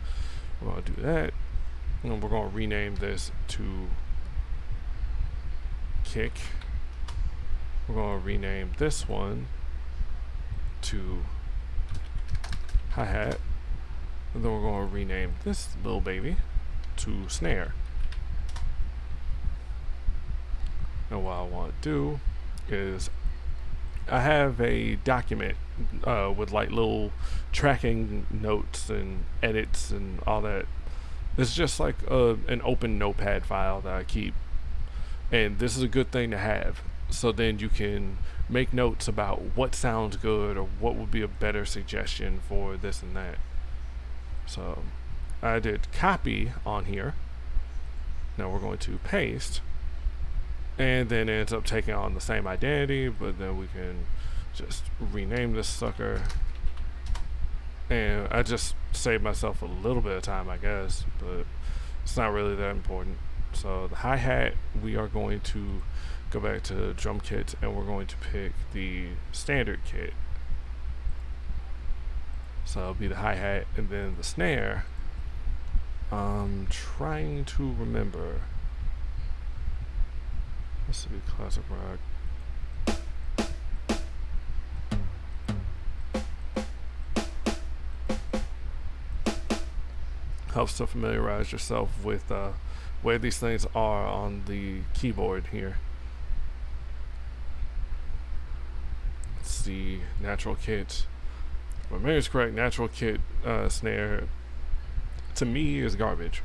we're going to do that, and we're going to rename this to kick. We're going to rename this one to hi-hat, and then we're going to rename this little baby to snare. And what I want to do is I have a document with like little tracking notes and edits and all that. It's just like an open notepad file that I keep, and this is a good thing to have, so then you can make notes about what sounds good or what would be a better suggestion for this and that. So I did copy on here. Now we're going to paste, and then it ends up taking on the same identity, but then we can just rename this sucker. And I just saved myself a little bit of time, I guess, but it's not really that important. So the hi-hat, we are going to go back to drum kit, and we're going to pick the standard kit. So it'll be the hi-hat, and then the snare, I'm trying to remember. This will be classic rock. Helps to familiarize yourself with where these things are on the keyboard here. It's the natural kit. If my memory is correct, natural kit snare to me is garbage.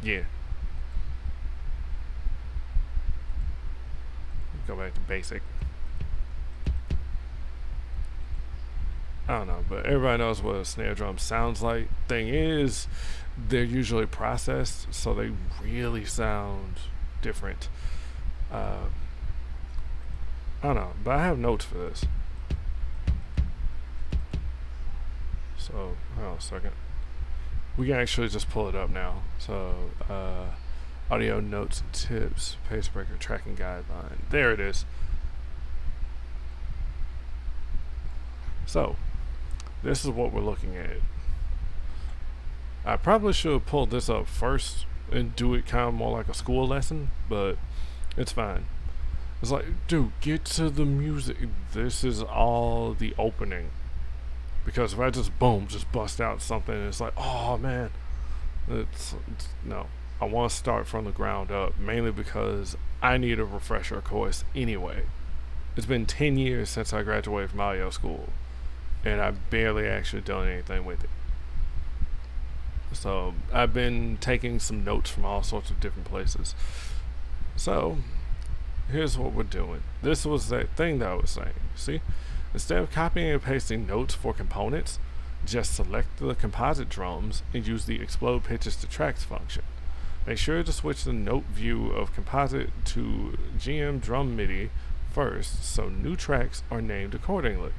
Yeah. Go back to basic. I don't know, but everybody knows what a snare drum sounds like. Thing is, they're usually processed, so they really sound different. I don't know, but I have notes for this. So, hold on a second. We can actually just pull it up now. So, audio notes and tips, PaceBreaker tracking guideline. There it is. So, this is what we're looking at. I probably should have pulled this up first and do it kind of more like a school lesson, but it's fine. It's like, dude, get to the music. This is all the opening. Because if I just bust out something, it's like, oh man. It's no. I want to start from the ground up, mainly because I need a refresher course anyway. It's been 10 years since I graduated from audio school, and I've barely actually done anything with it. So I've been taking some notes from all sorts of different places. So here's what we're doing. This was that thing that I was saying. See? Instead of copying and pasting notes for components, just select the composite drums and use the explode pitches to tracks function. Make sure to switch the note view of composite to GM drum Midi first, so new tracks are named accordingly.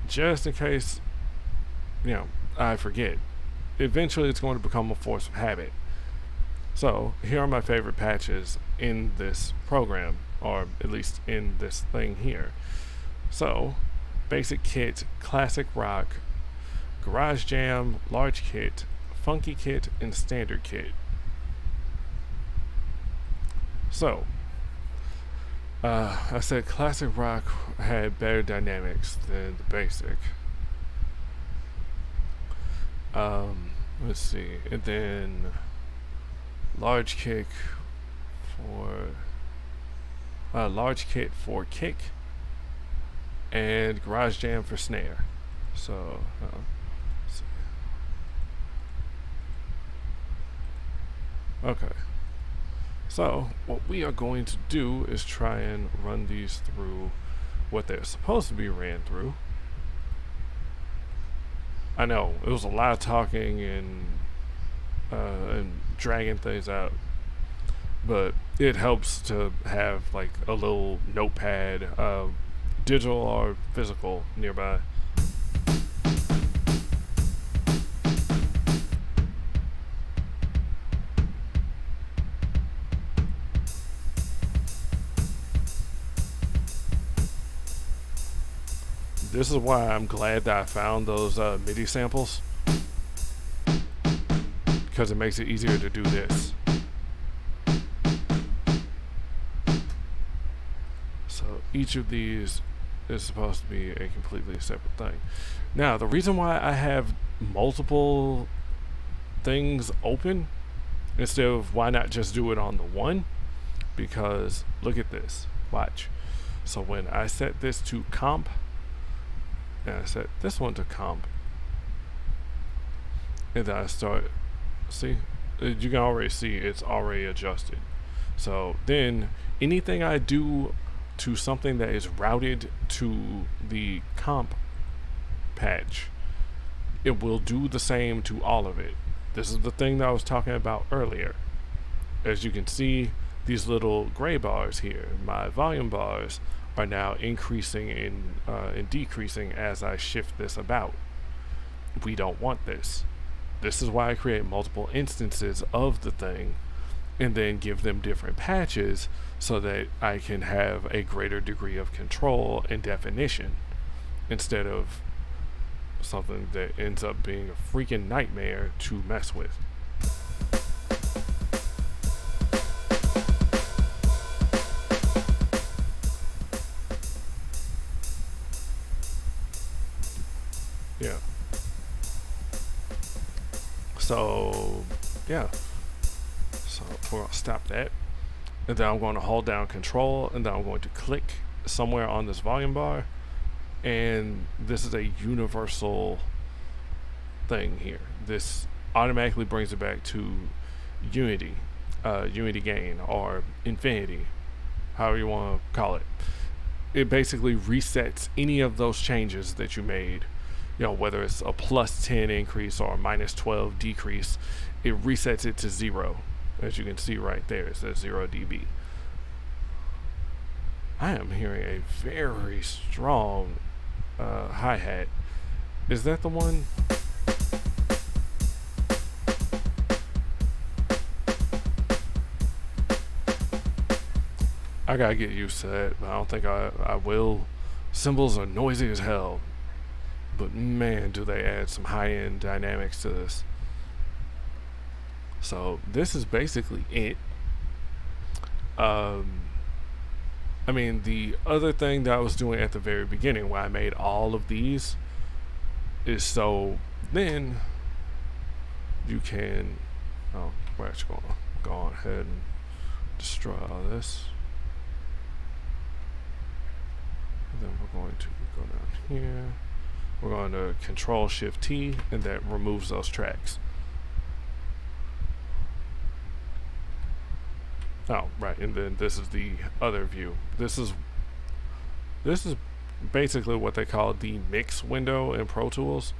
Just in case, I forget. Eventually it's going to become a force of habit. So here are my favorite patches in this program, or at least in this thing here. So, basic kit, classic rock, garage jam, large kit, funky kit, and standard kit. So, I said classic rock had better dynamics than the basic. Let's see, and then large kit for kick, and garage jam for snare. So let's see. Okay, so what we are going to do is try and run these through what they're supposed to be ran through. I know it was a lot of talking and dragging things out, but it helps to have like a little notepad, digital or physical, nearby. this is why I'm glad that I found those MIDI samples, because it makes it easier to do this. So each of these is supposed to be a completely separate thing. Now, the reason why I have multiple things open instead of why not just do it on the one, because look at this, watch. So when I set this to comp, and I set this one to comp, and then I start, see, you can already see it's already adjusted. So then anything I do to something that is routed to the comp patch, it will do the same to all of it. This is the thing that I was talking about earlier. As you can see, these little gray bars here, my volume bars, are now increasing and decreasing as I shift this about. We don't want this. This is why I create multiple instances of the thing and then give them different patches so that I can have a greater degree of control and definition instead of something that ends up being a freaking nightmare to mess with. Yeah. So, yeah. So we're going to stop that. And then I'm going to hold down control, and then I'm going to click somewhere on this volume bar. And this is a universal thing here. This automatically brings it back to unity, unity gain, or infinity, however you want to call it. It basically resets any of those changes that you made. You know, whether it's a plus 10 increase or a minus 12 decrease, it resets it to 0. As you can see right there, it says 0 dB. I am hearing a very strong hi-hat. Is that the one? I gotta get used to that, but I don't think I will. Cymbals are noisy as hell. But man, do they add some high-end dynamics to this. So this is basically it. I mean, the other thing that I was doing at the very beginning when I made all of these is so then you can, oh, we're actually going to go on ahead and destroy all this. And then we're going to go down here. We're going to Control Shift T, and that removes those tracks. Oh, right, and then this is the other view. This is basically what they call the mix window in Pro Tools,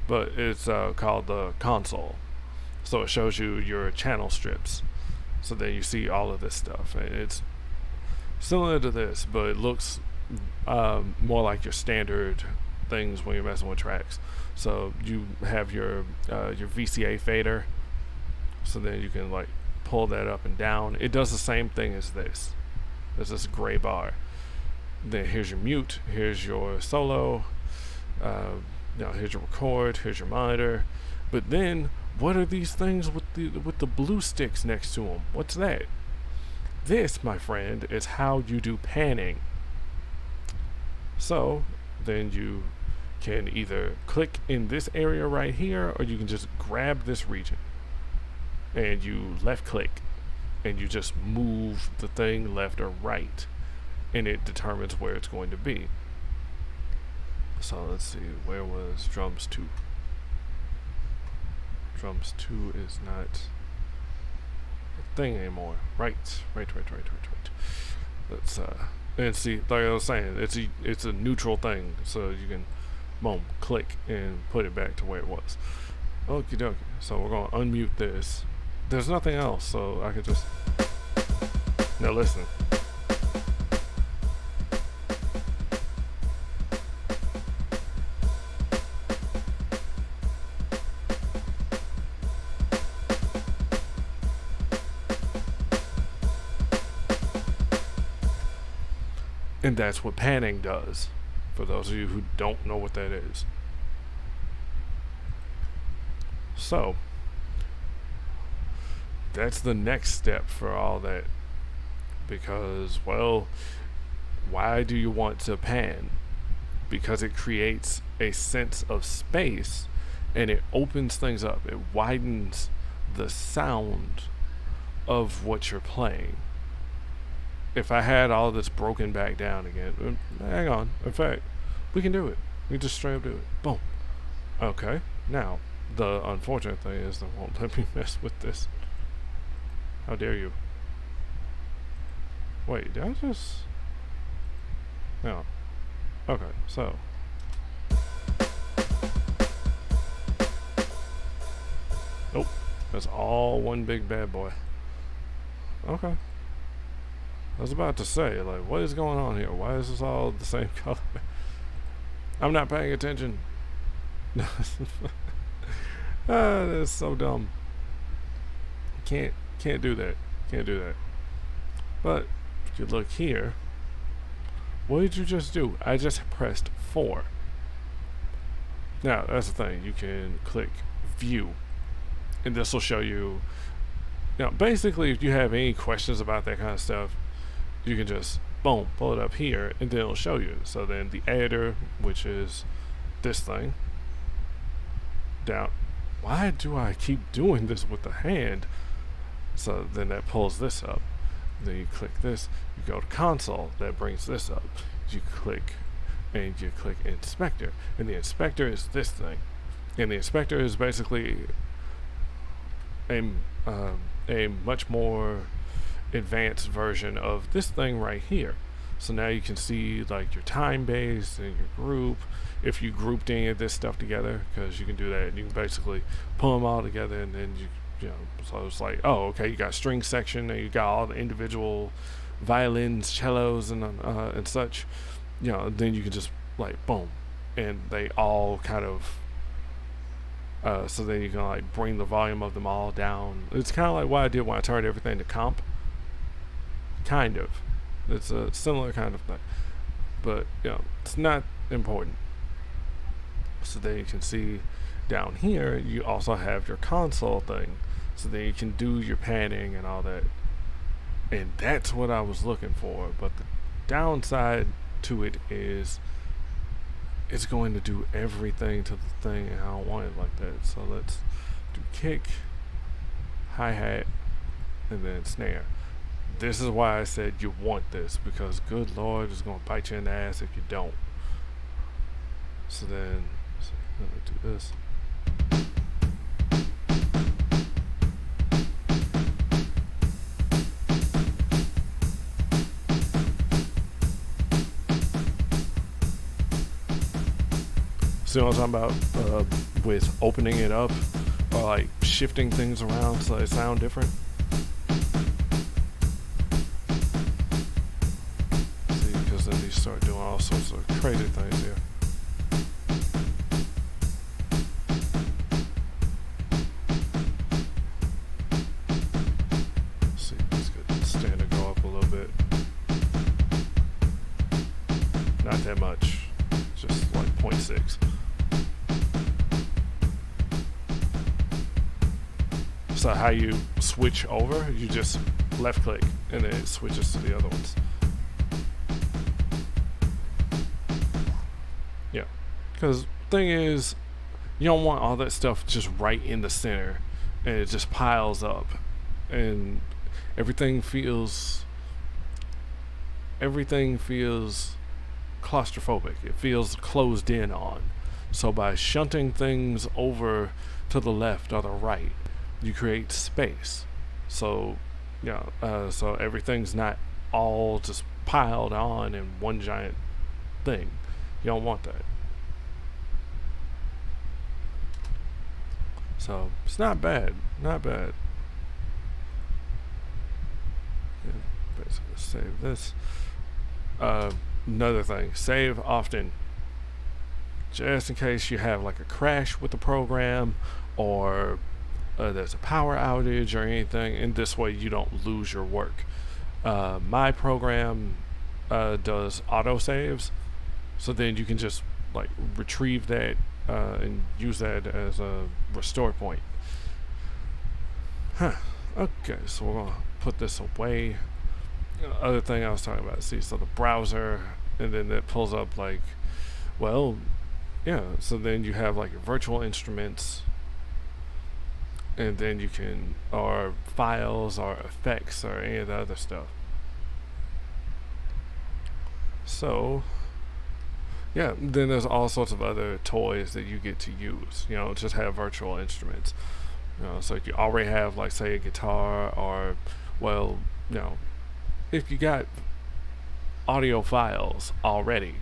but it's called the console. So it shows you your channel strips. So then you see all of this stuff. And it's similar to this, but it looks more like your standard things when you're messing with tracks. So you have your VCA fader, so then you can like pull that up and down. It does the same thing as this. There's this gray bar. Then here's your mute, here's your solo, here's your record, here's your monitor. But then what are these things with the blue sticks next to them? What's that? This, my friend, is how you do panning. So then you can either click in this area right here, or you can just grab this region and you left click and you just move the thing left or right, and it determines where it's going to be. So let's see, where was drums 2? Drums 2 is not a thing anymore. Right. Let's and see, like I was saying, it's a neutral thing, so you can boom, click and put it back to where it was. Okie dokie. So we're gonna unmute this. There's nothing else, so I could just now listen. And that's what panning does. for those of you who don't know what that is. So that's the next step for all that, because, well, why do you want to pan? Because it creates a sense of space and it opens things up. It widens the sound of what you're playing. If I had all this broken back down again, hang on, in fact, we can do it. We just straight up do it. Boom. Okay, now, the unfortunate thing is they won't let me mess with this. How dare you? Wait, did I just... No. Okay, so... Nope. That's all one big bad boy. Okay. I was about to say, like, what is going on here? Why is this all the same color? I'm not paying attention. That's so dumb. Can't do that. Can't do that. But if you look here, what did you just do? I just pressed 4. Now that's the thing. You can click View, and this will show you. Now, basically, if you have any questions about that kind of stuff, you can just boom, pull it up here, and then it'll show you. So then the editor, which is this thing, down. Why do I keep doing this with the hand? So then that pulls this up. Then you click this, you go to console, that brings this up. You click, and you click inspector, and the inspector is this thing. And the inspector is basically a much more advanced version of this thing right here. So now you can see like your time base and your group, if you grouped any of this stuff together, because you can do that. You can basically pull them all together, and then you know, so it's like, oh, okay, you got string section, and you got all the individual violins, cellos, and such. You know, then you can just like boom, and they all kind of. So then you can like bring the volume of them all down. It's kind of like what I did when I turned everything to comp. Kind of. It's a similar kind of thing. But, you know, it's not important. So then you can see down here, you also have your console thing. So then you can do your panning and all that. And that's what I was looking for. But the downside to it is it's going to do everything to the thing, and I don't want it like that. So let's do kick, hi-hat, and then snare. This is why I said you want this, because good Lord, it's going to bite you in the ass if you don't. So then, let me do this. See what I'm talking about with opening it up or like shifting things around so they sound different? See, because then you start doing all sorts of crazy things here. See, let's get the standard go up a little bit. Not that much, just like 0.6. So how you switch over, you just left click and then it switches to the other ones. Yeah, because the thing is, you don't want all that stuff just right in the center and it just piles up and everything feels claustrophobic. It feels closed in on. So by shunting things over to the left or the right, you create space. So, yeah, so everything's not all just piled on in one giant thing. You don't want that. So it's not bad, not bad. Yeah, basically save this. Another thing, save often, just in case you have like a crash with the program or there's a power outage or anything, and this way you don't lose your work. My program does auto saves, So then you can just like retrieve that and use that as a restore point. Okay, so we're gonna put this away. Other thing I was talking about, see, so the browser, and then that pulls up like, well, yeah, so then you have like your virtual instruments, and then you can, or files, or effects, or any of the other stuff. So, yeah, then there's all sorts of other toys that you get to use, just have virtual instruments. So if you already have, like, say, a guitar, or, well, if you got audio files already,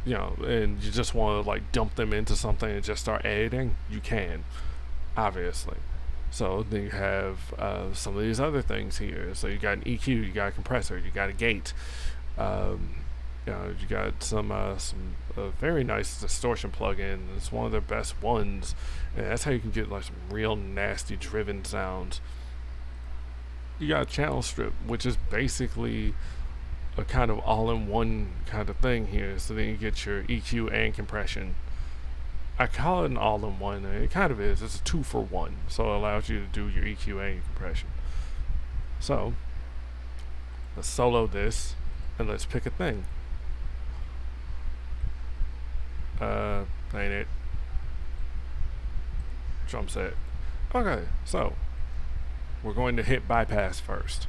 and you just want to like dump them into something and just start editing, you can, obviously. So then you have some of these other things here. So you got an EQ, you got a compressor, you got a gate, you got some very nice distortion plugin. It's one of their best ones, and that's how you can get like some real nasty driven sounds. You got a channel strip, which is basically a kind of all-in-one kind of thing here. So then you get your EQ and compression. I call it an all-in-one, and it kind of is. It's a 2-for-1, so it allows you to do your EQ and your compression. So let's solo this, and let's pick a thing. Ain't it? Drum set. Okay, so we're going to hit bypass first,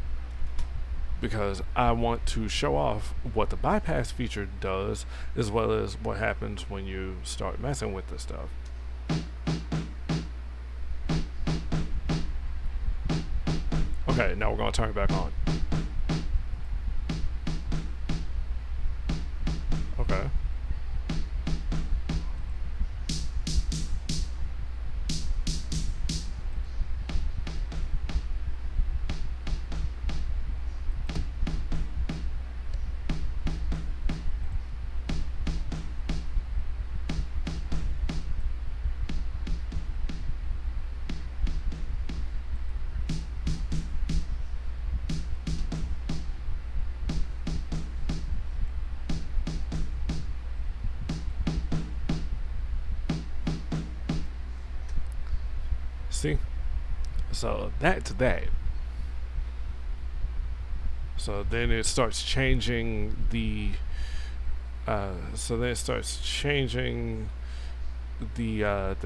because I want to show off what the bypass feature does, as well as what happens when you start messing with this stuff. Okay, now we're going to turn it back on. Okay. See? So that's that. So then it starts changing the the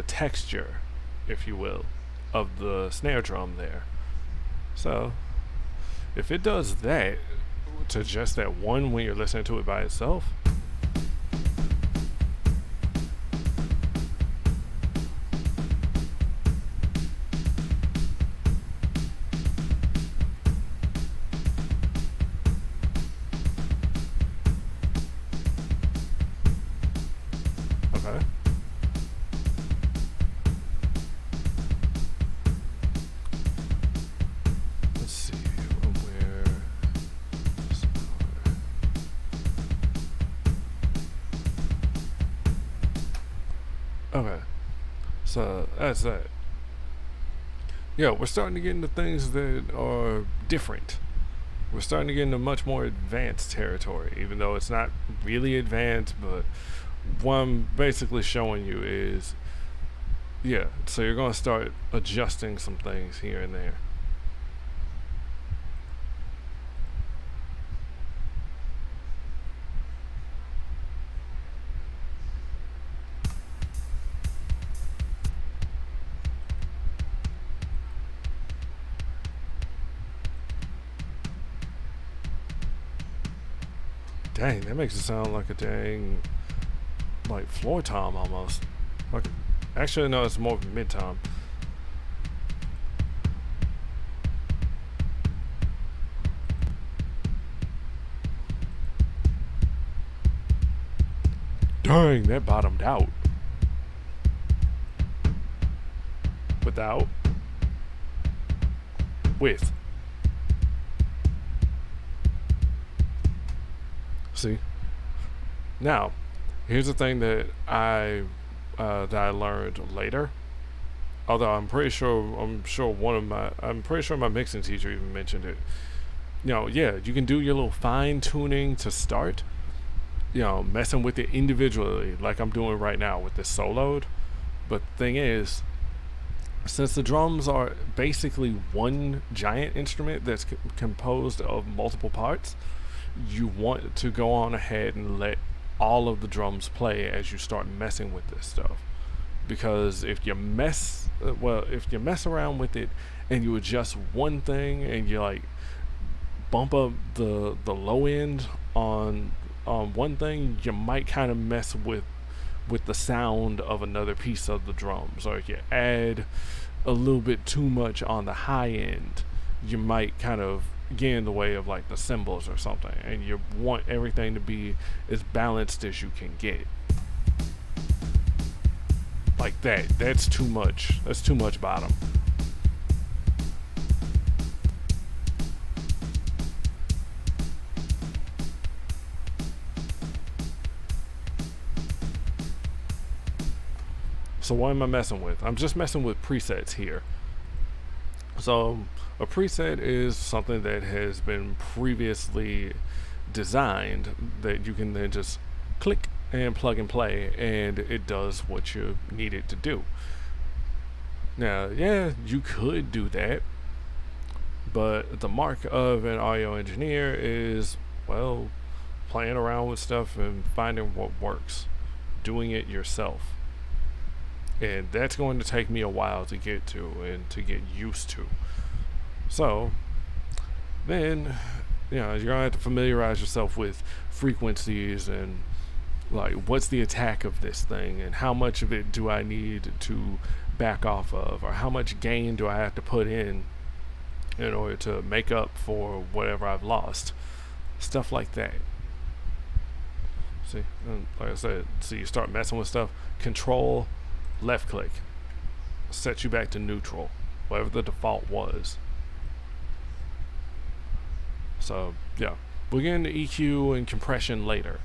texture, if you will, of the snare drum there. So if it does that to just that one when you're listening to it by itself, okay, so that's that. Yeah, we're starting to get into things that are different. We're starting to get into much more advanced territory, even though it's not really advanced, but what I'm basically showing you is, yeah, so you're going to start adjusting some things here and there. Dang, that makes it sound like a dang, like floor tom almost. Like, actually no, it's more mid tom. Dang, that bottomed out. Without. With. See? Now, here's the thing that I learned later. Although I'm pretty sure my mixing teacher even mentioned it. Yeah, you can do your little fine tuning to start, messing with it individually like I'm doing right now with this soloed. But the thing is, since the drums are basically one giant instrument that's composed of multiple parts, you want to go on ahead and let all of the drums play as you start messing with this stuff. Because if you mess around with it and you adjust one thing and you like bump up the low end on one thing, you might kind of mess with the sound of another piece of the drums. Or if you add a little bit too much on the high end, you might kind of get in the way of like the cymbals or something, and you want everything to be as balanced as you can get. Like that's too much bottom. So what am I messing with? I'm just messing with presets here. So a preset is something that has been previously designed that you can then just click and plug and play, and it does what you need it to do. Now, yeah, you could do that, but the mark of an audio engineer is, well, playing around with stuff and finding what works, doing it yourself. And that's going to take me a while to get to and to get used to. So then, you're going to have to familiarize yourself with frequencies and like what's the attack of this thing and how much of it do I need to back off of, or how much gain do I have to put in order to make up for whatever I've lost. Stuff like that. See, and like I said, so you start messing with stuff. Control left click sets you back to neutral, whatever the default was. So yeah, we'll get into EQ and compression later.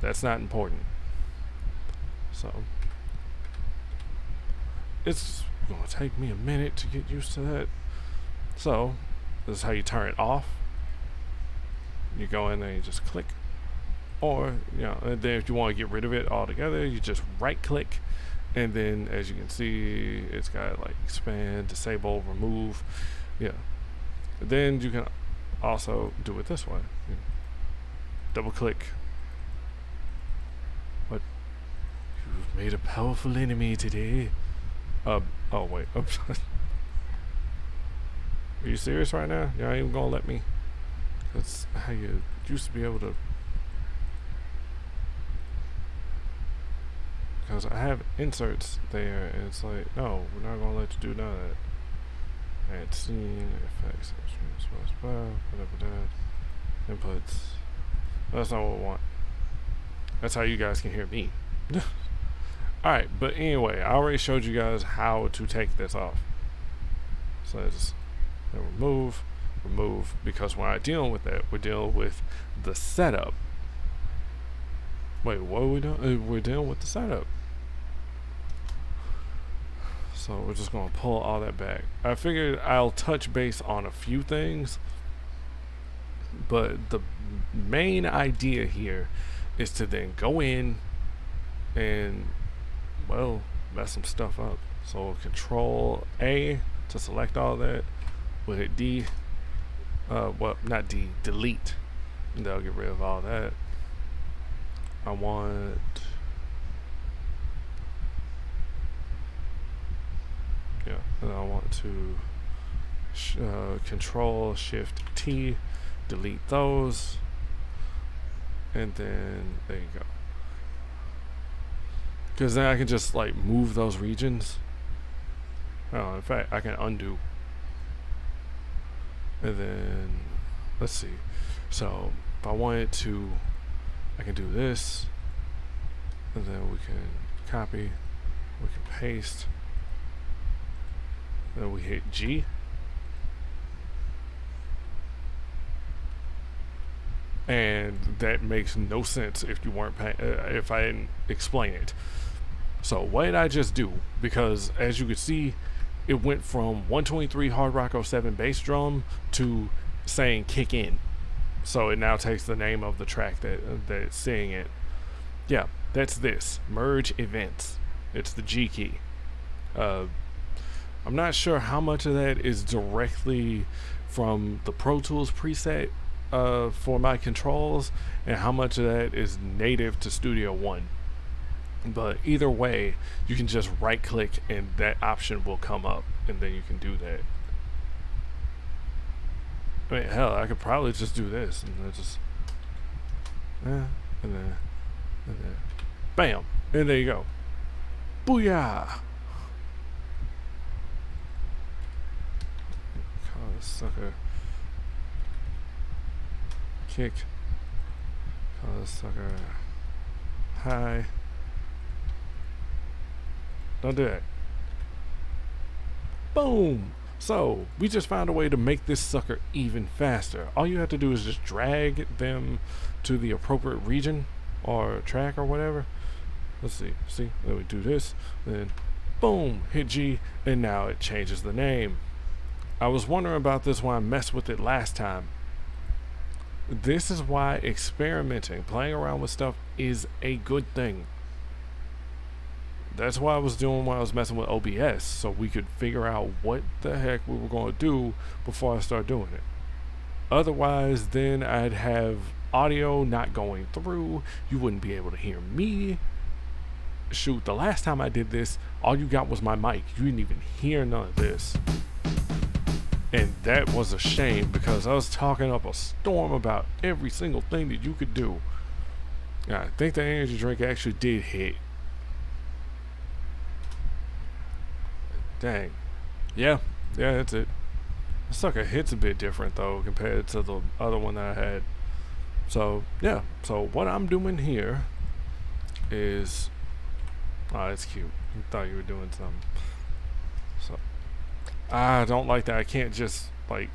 That's not important. So it's gonna take me a minute to get used to that. So this is how you turn it off. You go in there, you just click, or and then if you want to get rid of it altogether, you just right click. And then, as you can see, it's got like expand, disable, remove. Yeah. Then you can also do it this way. Double click. What? You've made a powerful enemy today. Oh wait. Are you serious right now? Y'all ain't even gonna let me? That's how you used to be able to. Because I have inserts there, and it's like, no, we're not gonna let you do none of that. Add scene, effects, whatever that. Inputs. That's not what we want. That's how you guys can hear me. Alright, but anyway, I already showed you guys how to take this off. So I just remove, because when I'm dealing with that, we're dealing with the setup. Wait, what are we doing? We're dealing with the setup. So we're just going to pull all that back. I figured I'll touch base on a few things, but the main idea here is to then go in and, well, mess some stuff up. So Control A to select all that. We'll hit D. Well, not D, delete. And that'll get rid of all that. I want and I want to Control Shift T, delete those, and then there you go. Because then I can just like move those regions. Oh, in fact, I can undo. And then let's see. So if I wanted to, I can do this, and then we can copy, we can paste, then we hit G, and that makes no sense if you weren't if I didn't explain it. So what did I just do? Because as you can see, it went from 123 Hard Rock 07 bass drum to saying kick in. So it now takes the name of the track that it's saying it Yeah, that's this. Merge events. It's the G key. I'm not sure how much of that is directly from the Pro Tools preset for my controls, and how much of that is native to Studio One. But either way, you can just right click and that option will come up, and then you can do that. I mean, hell, I could probably just do this and then just and then bam, and there you go. Booyah! Call this sucker. Kick. Call this sucker. Hi. Don't do that. Boom! So, we just found a way to make this sucker even faster. All you have to do is just drag them to the appropriate region or track or whatever. Let's see. See? Then we do this. Then, boom! Hit G, and now it changes the name. I was wondering about this when I messed with it last time. This is why experimenting, playing around with stuff is a good thing. That's what I was doing when I was messing with OBS, so we could figure out what the heck we were going to do before I start doing it. Otherwise, then I'd have audio not going through. You wouldn't be able to hear me. Shoot, the last time I did this, all you got was my mic. You didn't even hear none of this. And that was a shame, because I was talking up a storm about every single thing that you could do. I think the energy drink actually did hit. Dang. Yeah, that's it. The sucker hits a bit different though compared to the other one that I had. So yeah, so what I'm doing here is, oh, that's cute. You thought you were doing something. So I don't like that. I can't just like,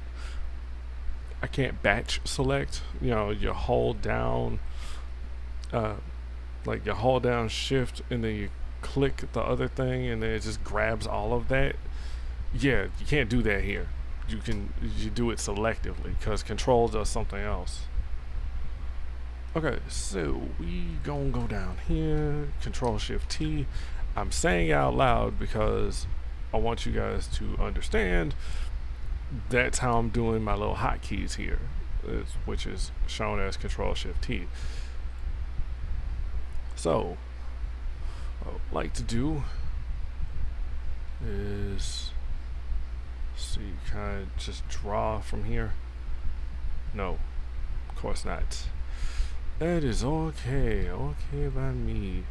I can't batch select. You know, you hold down, like you hold down shift and then you click the other thing and then it just grabs all of that. Yeah, you can't do that here. You do it selectively because control does something else. Okay, so we gonna go down here, control shift T. I'm saying out loud because I want you guys to understand that's how I'm doing my little hotkeys here, which is shown as control shift T. So what I would like to do is see, kind of just draw from here. No, of course not. That is okay by me.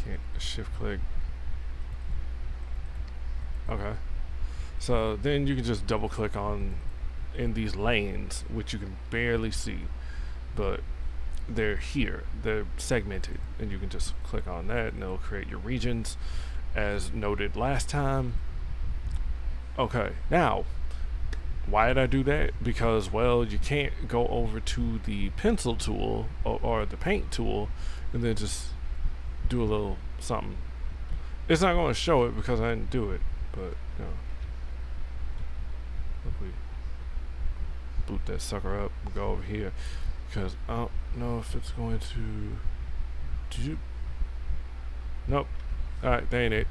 Can't shift click. Okay, so then you can just double click on in these lanes, which you can barely see, but they're here, they're segmented, and you can just click on that and it'll create your regions as noted last time. Okay, now why did I do that? Because, well, you can't go over to the pencil tool or the paint tool and then just do a little something. It's not going to show it because I didn't do it, but you know, if we boot that sucker up and go over here, because I don't know if it's going to do. Nope. Alright, that ain't it.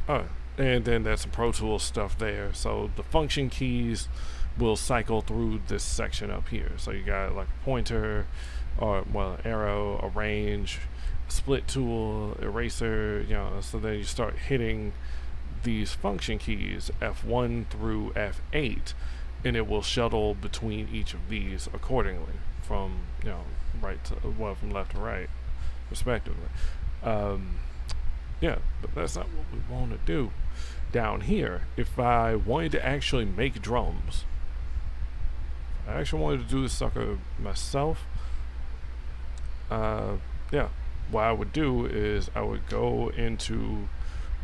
Oh, and then there's some Pro Tools stuff there. So the function keys will cycle through this section up here. So you got like a pointer, or well, arrow, a range, a split tool, eraser, you know, so then you start hitting these function keys, F1 through F8, and it will shuttle between each of these accordingly from, you know, right to, well, from left to right, respectively. Yeah, but that's not what we want to do. Down here, if I wanted to actually make drums, I actually wanted to do this sucker myself, yeah, what I would do is I would go into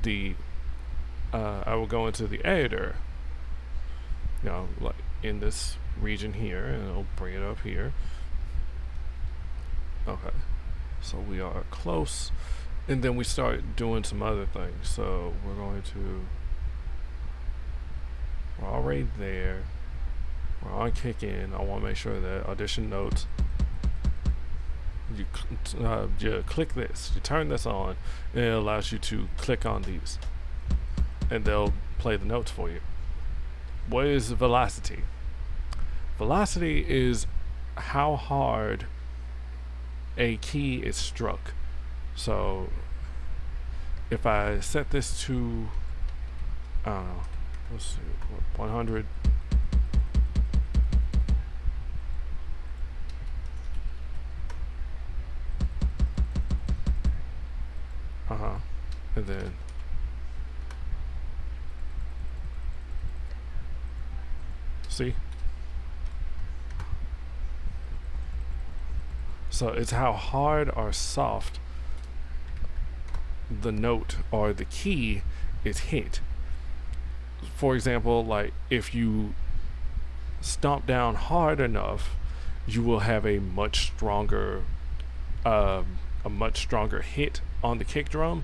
the editor, you know, like in this region here, and it'll bring it up here. Okay, so we are close. And then we start doing some other things. So we're already there. we're on kick in. I want to make sure that audition notes, you click this, you turn this on, and it allows you to click on these, and they'll play the notes for you. What is velocity? Velocity is how hard a key is struck. So if I set this to, I don't know, let's see, 100. And then see? So it's how hard or soft the note or the key is hit. For example, like if you stomp down hard enough, you will have a much stronger hit on the kick drum.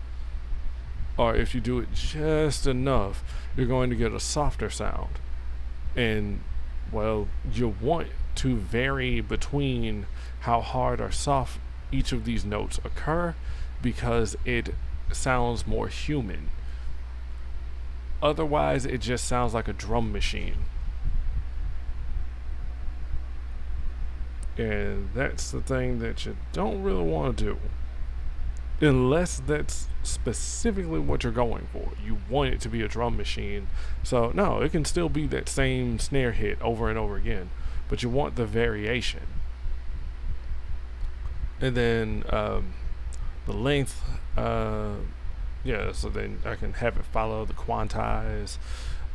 Or if you do it just enough, you're going to get a softer sound. And well, you want to vary between how hard or soft each of these notes occur, because it sounds more human. Otherwise, it just sounds like a drum machine. And that's the thing that you don't really want to do, unless that's specifically what you're going for. You want it to be a drum machine. So no, it can still be that same snare hit over and over again, but you want the variation. And then the length, yeah, so then I can have it follow the quantize.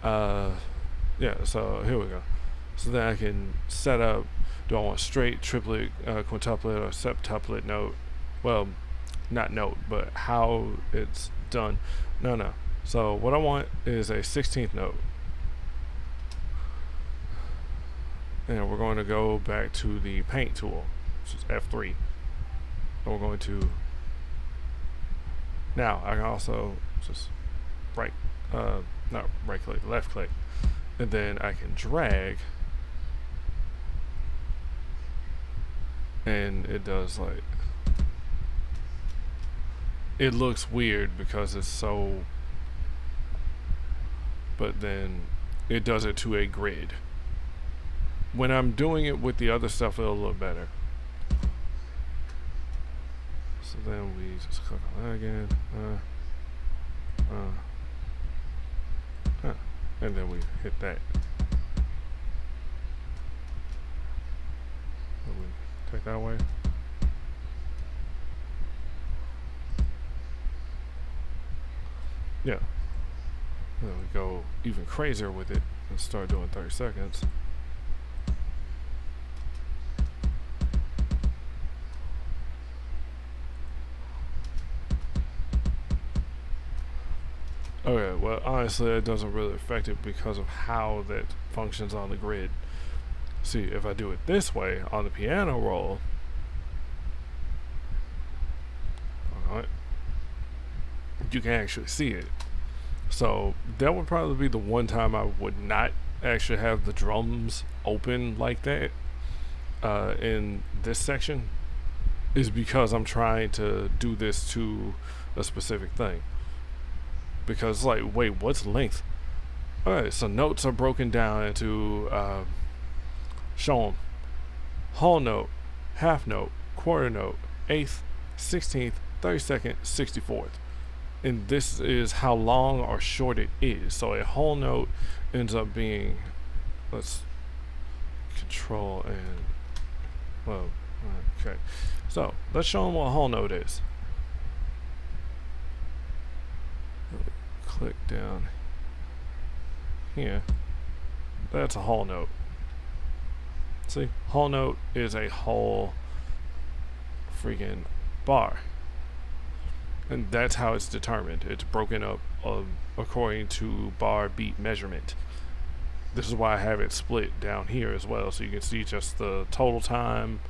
Yeah, so here we go. So then I can set up, do I want straight, triplet, quintuplet, or septuplet note? Well, not note, but how it's done. No. So what I want is a 16th note. And we're going to go back to the paint tool, which is F3. And we're going to, now I can also just not right click, left click, and then I can drag, and it does like, it looks weird because it's so, but then it does it to a grid. When I'm doing it with the other stuff, it'll look better. So then we just click on that again, and then we hit that. And we take that away. Yeah. And then we go even crazier with it and start doing 30 seconds. Okay, well, honestly, it doesn't really affect it because of how that functions on the grid. See, if I do it this way on the piano roll, alright, you can actually see it. So that would probably be the one time I would not actually have the drums open like that in this section, is because I'm trying to do this to a specific thing. Because like, wait, what's length? Alright, so notes are broken down into show them whole note, half note, quarter note, eighth, 16th, 32nd, 64th. And this is how long or short it is. So a whole note ends up being, let's control and, well, okay. So let's show them what a whole note is. Click down here. That's a whole note. See, whole note is a whole freaking bar, and that's how it's determined. It's broken up according to bar beat measurement. This is why I have it split down here as well, so you can see just the total time,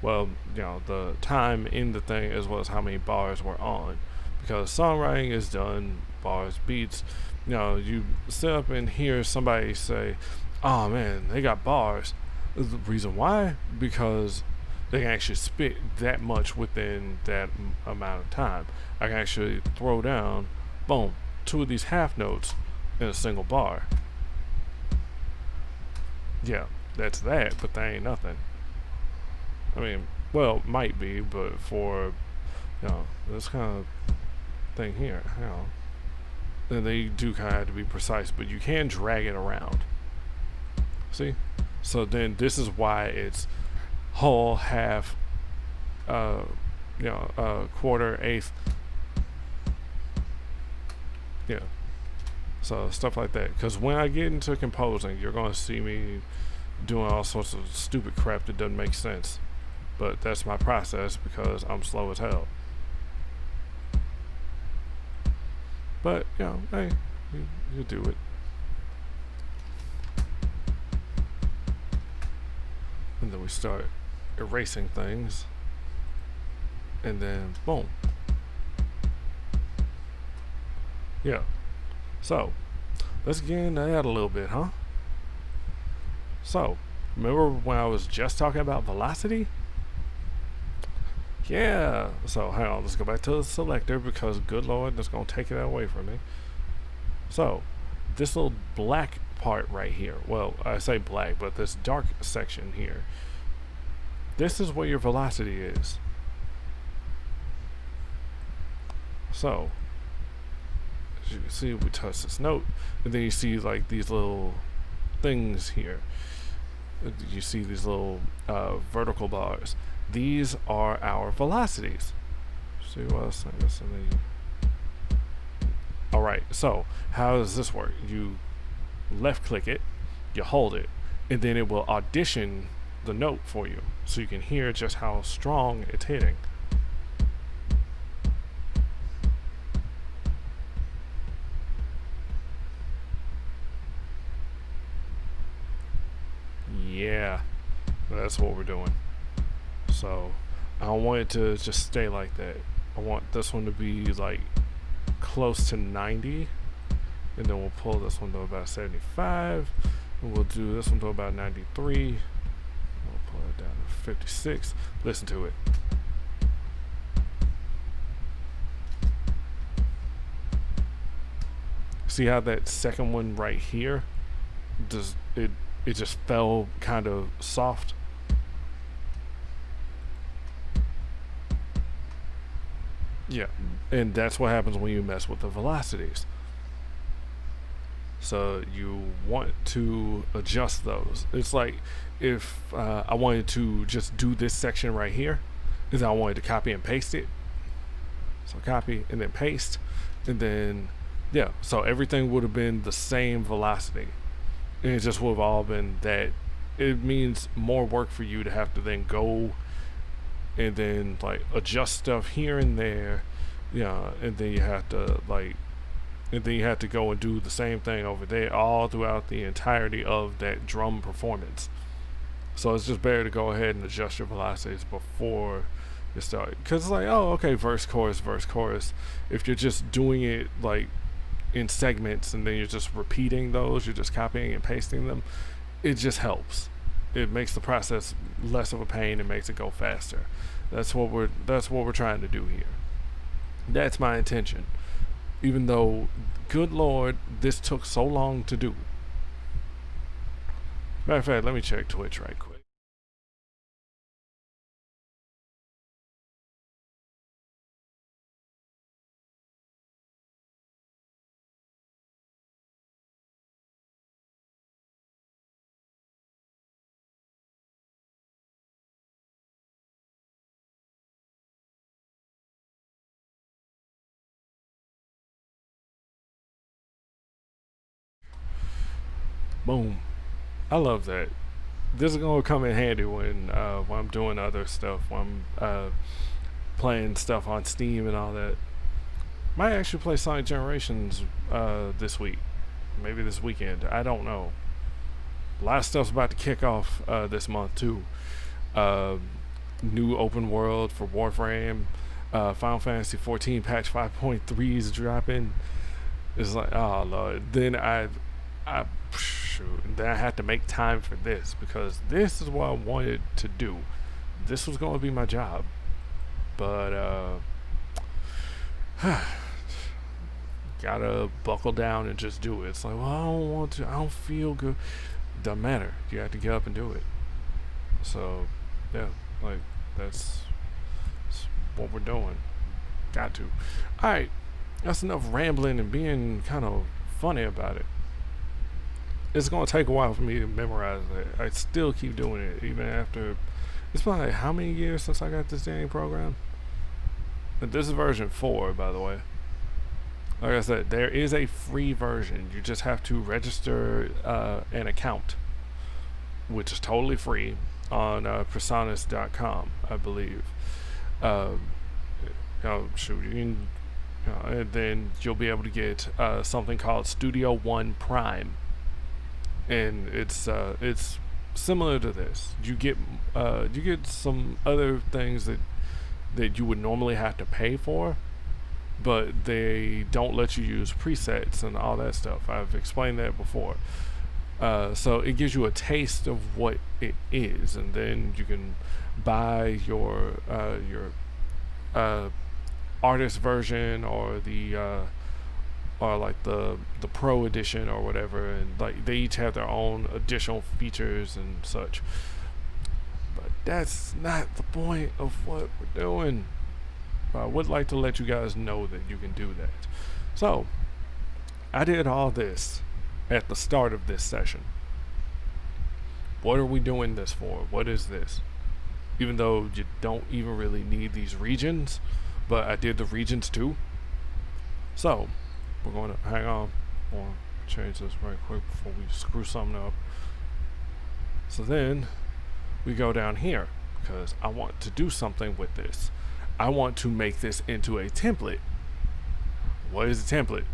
well, you know, the time in the thing, as well as how many bars we're on, because songwriting is done bars, beats. You know, you sit up and hear somebody say, oh man, they got bars. The reason why? Because they can actually spit that much within that amount of time. I can actually throw down, boom, 2 of these half notes in a single bar. Yeah, that's that, but that ain't nothing. I mean, well, might be, but for, this kind of thing here, then they do kind of have to be precise, but you can drag it around. See? So then this is why it's whole, half, quarter, eighth. Yeah. So stuff like that. Because when I get into composing, you're going to see me doing all sorts of stupid crap that doesn't make sense. But that's my process because I'm slow as hell. But, hey, you do it. And then we start erasing things. And then, boom. Yeah. So, let's get into that a little bit, huh? So, remember when I was just talking about velocity? Yeah. So, hang on, let's go back to the selector because, good lord, that's going to take it away from me. So, this little black part right here, well, I say black, but this dark section here, this is where your velocity is. So, as you can see, we touch this note, and then you see like these little things here. You see these little vertical bars. These are our velocities. See what else? Alright, so how does this work? You left click it, you hold it, and then it will audition the note for you so you can hear just how strong it's hitting. Yeah, that's what we're doing. So I don't want it to just stay like that. I want this one to be like close to 90, and then we'll pull this one to about 75, and we'll do this one to about 93. We'll pull it down to 56. Listen to it. See how that second one right here, does it just fell kind of soft? Yeah, and that's what happens when you mess with the velocities. So you want to adjust those. It's like if I wanted to just do this section right here, is I wanted to copy and paste it. So copy and then paste, and then yeah, so everything would have been the same velocity. And it just would have all been that. It means more work for you to have to then go and then like adjust stuff here and there, and then you have to go and do the same thing over there all throughout the entirety of that drum performance. So it's just better to go ahead and adjust your velocities before you start, because it's like, oh, okay, verse chorus. If you're just doing it like in segments and then you're just repeating those, you're just copying and pasting them, it just helps. It makes the process less of a pain and makes it go faster. That's what we're trying to do here. That's my intention. Even though, good lord, this took so long to do. Matter of fact, let me check Twitch right quick. Boom. I love that. This is gonna come in handy when I'm doing other stuff, when I'm playing stuff on Steam and all that. Might actually play Sonic Generations this week, maybe this weekend. I don't know. A lot of stuff's about to kick off this month too. New open world for Warframe. Final Fantasy 14 patch 5.3 is dropping. It's like, oh lord. Then shoot. And then I had to make time for this because this is what I wanted to do. This was going to be my job. But, gotta buckle down and just do it. It's like, well, I don't want to. I don't feel good. Doesn't matter. You have to get up and do it. So, yeah, like, that's what we're doing. Got to. Alright, that's enough rambling and being kind of funny about it. It's going to take a while for me to memorize it. I still keep doing it, even after... It's been like how many years since I got this dang program? And this is version 4, by the way. Like I said, there is a free version. You just have to register an account, which is totally free on Prosonic.com, I believe. Shoot, you can, and then you'll be able to get something called Studio One Prime, and it's similar to this. You get some other things that you would normally have to pay for, but they don't let you use presets and all that stuff. I've explained that before. So it gives you a taste of what it is, and then you can buy your artist version or like the pro edition or whatever, and like they each have their own additional features and such. But that's not the point of what we're doing. I would like to let you guys know that you can do that. So I did all this at the start of this session. What are we doing this for? What is this? Even though you don't even really need these regions, but I did the regions too. So we're going to hang on. I want to change this right quick before we screw something up. So then we go down here because I want to do something with this. I want to make this into a template. What is a template?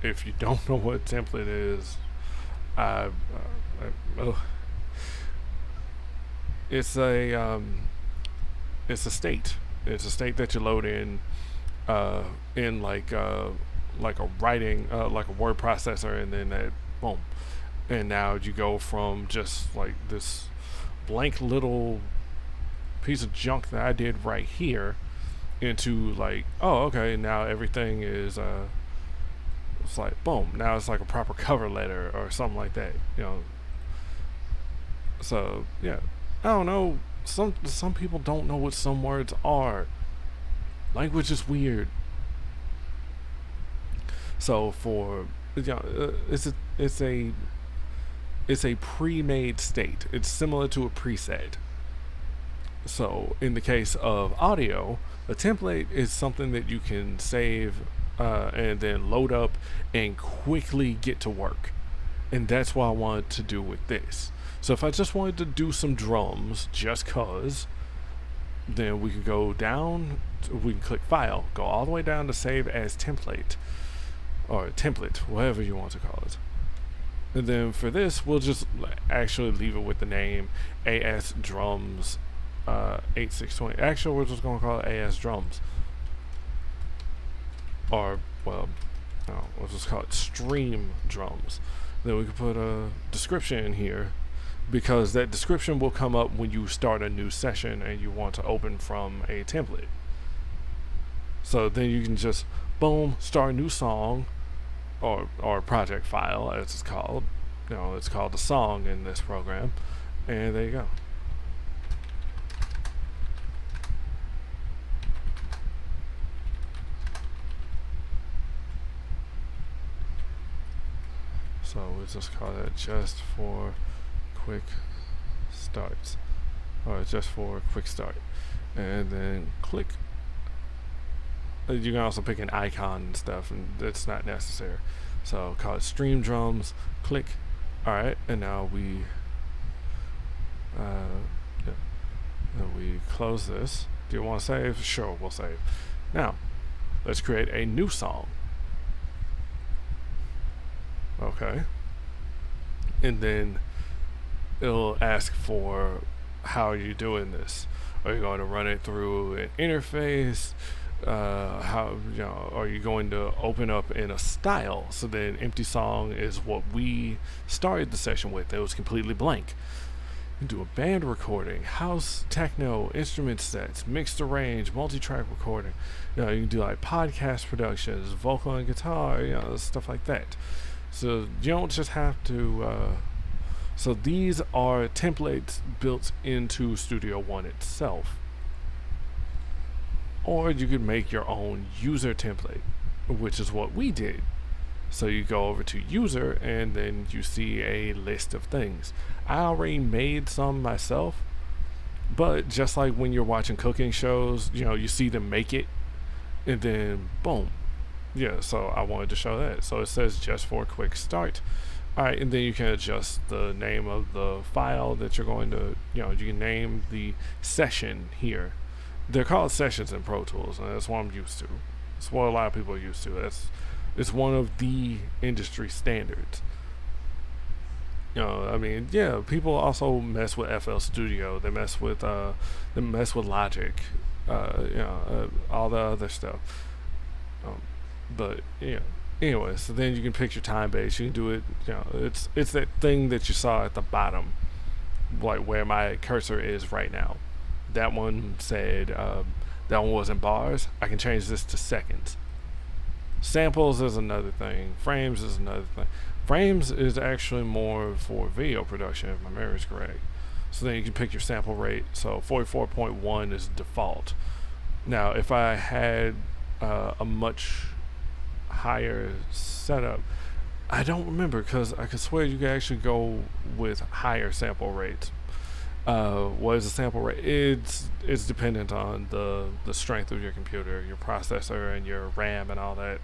If you don't know what a template is, it's a state. It's a state that you load in like a writing, like a word processor, and then that boom, and now you go from just like this blank little piece of junk that I did right here into like, oh, okay, now everything is it's like boom, now it's like a proper cover letter or something like that, you know. So yeah, I don't know, some people don't know what some words are. Language is weird. So for, you know, it's a pre-made state. It's similar to a preset. So in the case of audio, a template is something that you can save and then load up and quickly get to work. And that's what I wanted to do with this. So if I just wanted to do some drums just cause, then we could go down, we can click File, go all the way down to Save as Template, or Template, whatever you want to call it. And then for this, we'll just actually leave it with the name AS Drums 8620. Actually, we're just going to call it AS Drums. Or, well, no, we'll just call it Stream Drums. Then we can put a description in here, because that description will come up when you start a new session and you want to open from a template. So then you can just, boom, start a new song, or project file, as it's called. You know, it's called a song in this program. And there you go. So we'll just call that just for quick starts, or just for quick start, and then click. You can also pick an icon and stuff, and that's not necessary. So call it Stream Drums, click. Alright, and now we and we close this. Do you want to save? Sure, we'll save. Now let's create a new song. Okay, and then it'll ask for how you're doing this. Are you going to run it through an interface? how, you know, are you going to open up in a style? So then empty song is what we started the session with. It was completely blank. You can do a band recording, house, techno, instrument sets, mixed arrange, multi-track recording. You know, you can do like podcast productions, vocal and guitar, you know, stuff like that. So you don't just have to. So these are templates built into Studio One itself. Or you could make your own user template, which is what we did. So you go over to user and then you see a list of things. I already made some myself, but just like when you're watching cooking shows, you know, you see them make it and then boom. Yeah, so I wanted to show that. So it says just for a quick start. All right, and then you can adjust the name of the file that you're going to, you know, you can name the session here. They're called sessions in Pro Tools, and that's what I'm used to. It's what a lot of people are used to. It's one of the industry standards. You know, I mean, yeah, people also mess with FL Studio. They mess with Logic, all the other stuff. But yeah. Anyway, so then you can pick your time base. You can do it. You know, it's that thing that you saw at the bottom, like where my cursor is right now. That one said that one was in bars. I can change this to seconds. Samples is another thing. Frames is another thing. Frames is actually more for video production, if my memory is correct. So then you can pick your sample rate. So 44.1 is default. Now, if I had a much higher setup, I don't remember, because I could swear you could actually go with higher sample rates. What is the sample rate? It's dependent on the strength of your computer, your processor, and your RAM and all that.